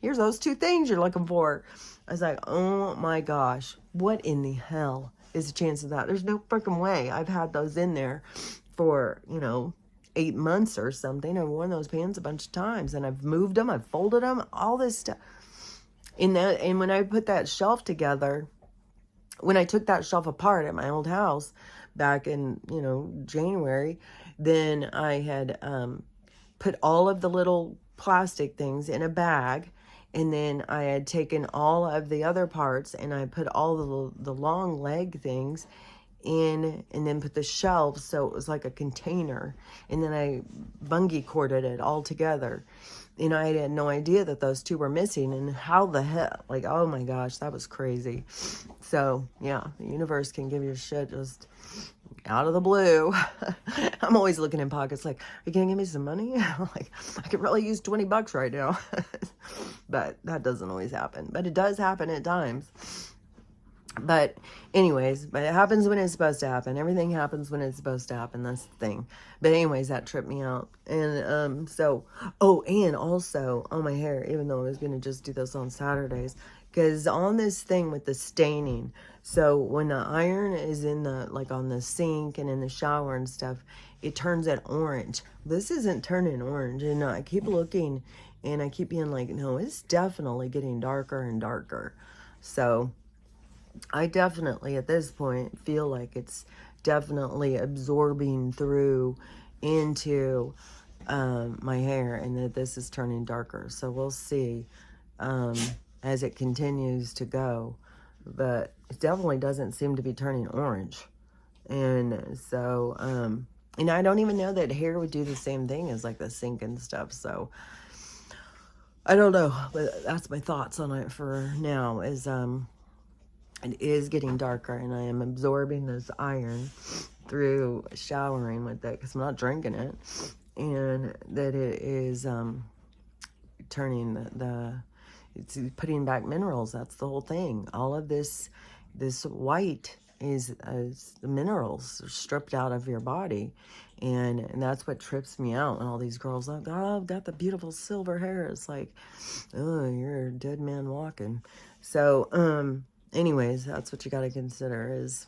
Here's those two things you're looking for. I was like, oh my gosh, what in the hell is the chance of that? There's no freaking way. I've had those in there for 8 months or something. I've worn those pants a bunch of times, and I've moved them, I've folded them, all this stuff. And when I put that shelf together, when I took that shelf apart at my old house back in, January, then I had put all of the little plastic things in a bag, and then I had taken all of the other parts, and I put all the long leg things in, and then put the shelves, so it was like a container, and then I bungee corded it all together. And I had no idea that those two were missing, and how the hell, like, oh my gosh, that was crazy. So yeah, the universe can give you shit just out of the blue. I'm always looking in pockets like, are you gonna give me some money? Like, I could really use $20 right now. But that doesn't always happen, but it does happen at times. But anyways, but it happens when it's supposed to happen. Everything happens when it's supposed to happen. That's the thing. But anyways, that tripped me out. And and also on my hair, even though I was going to just do this on Saturdays, Because on this thing with the staining, so when the iron is in the, like on the sink and in the shower and stuff, it turns it orange. This isn't turning orange. And I keep looking and I keep being like, no, it's definitely getting darker and darker. So I definitely at this point feel like it's definitely absorbing through into my hair, and that this is turning darker. So we'll see as it continues to go, but it definitely doesn't seem to be turning orange. And so and I don't even know that hair would do the same thing as like the sink and stuff. So I don't know, but that's my thoughts on it for now. Is it is getting darker, and I am absorbing this iron through showering with it because I'm not drinking it, and that it is turning it's putting back minerals. That's the whole thing. All of this white is the minerals stripped out of your body, and that's what trips me out. And all these girls like, oh, I've got the beautiful silver hair. It's like, oh, you're a dead man walking. So anyways, that's what you got to consider is,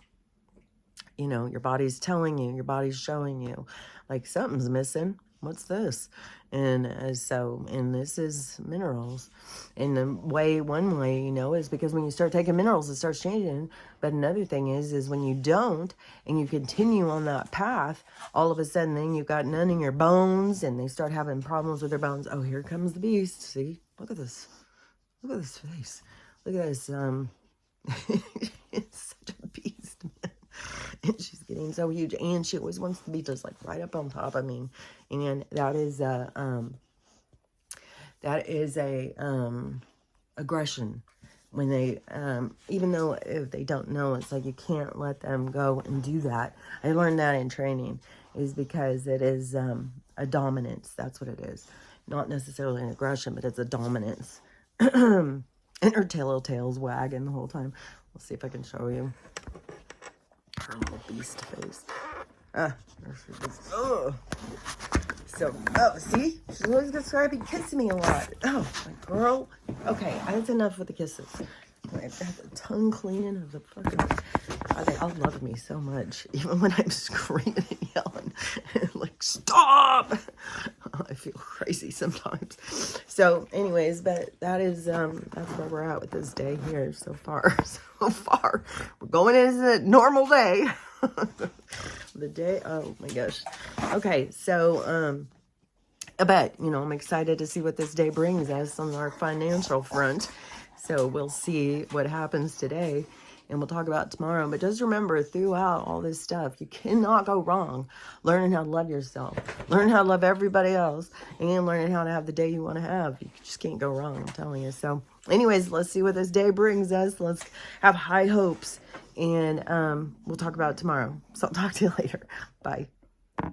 you know, your body's telling you, your body's showing you, like, something's missing. What's this? And and this is minerals. And one way, you know, is because when you start taking minerals, it starts changing. But another thing is when you don't, and you continue on that path, all of a sudden then you've got none in your bones, and they start having problems with their bones. Oh, here comes the beast. See? Look at this. Look at this face. Look at this. It's such a beast, man. And she's getting so huge, and she always wants to be just like right up on top of me. And that is aggression. When they even though if they don't know, it's like you can't let them go and do that. I learned that in training, is because it is a dominance. That's what it is. Not necessarily an aggression, but it's a dominance. And her tail's wagging the whole time. Let's see if I can show you her little beast face. There she is. Oh. So, see? She's always describing kissing me a lot. Oh, my girl. Okay, that's enough with the kisses. I have the tongue cleaning of the fucking... God, they all love me so much. Even when I'm screaming and yelling. Like, stop! I feel crazy sometimes. So, anyways, but that is, that's where we're at with this day here so far. So far. We're going into a normal day. The day, oh my gosh. Okay, so, but, you know, I'm excited to see what this day brings us on our financial front. So we'll see what happens today, and we'll talk about it tomorrow. But just remember, throughout all this stuff, you cannot go wrong learning how to love yourself, learn how to love everybody else, and learning how to have the day you want to have. You just can't go wrong, I'm telling you. So anyways, let's see what this day brings us. Let's have high hopes, and we'll talk about it tomorrow. So I'll talk to you later. Bye.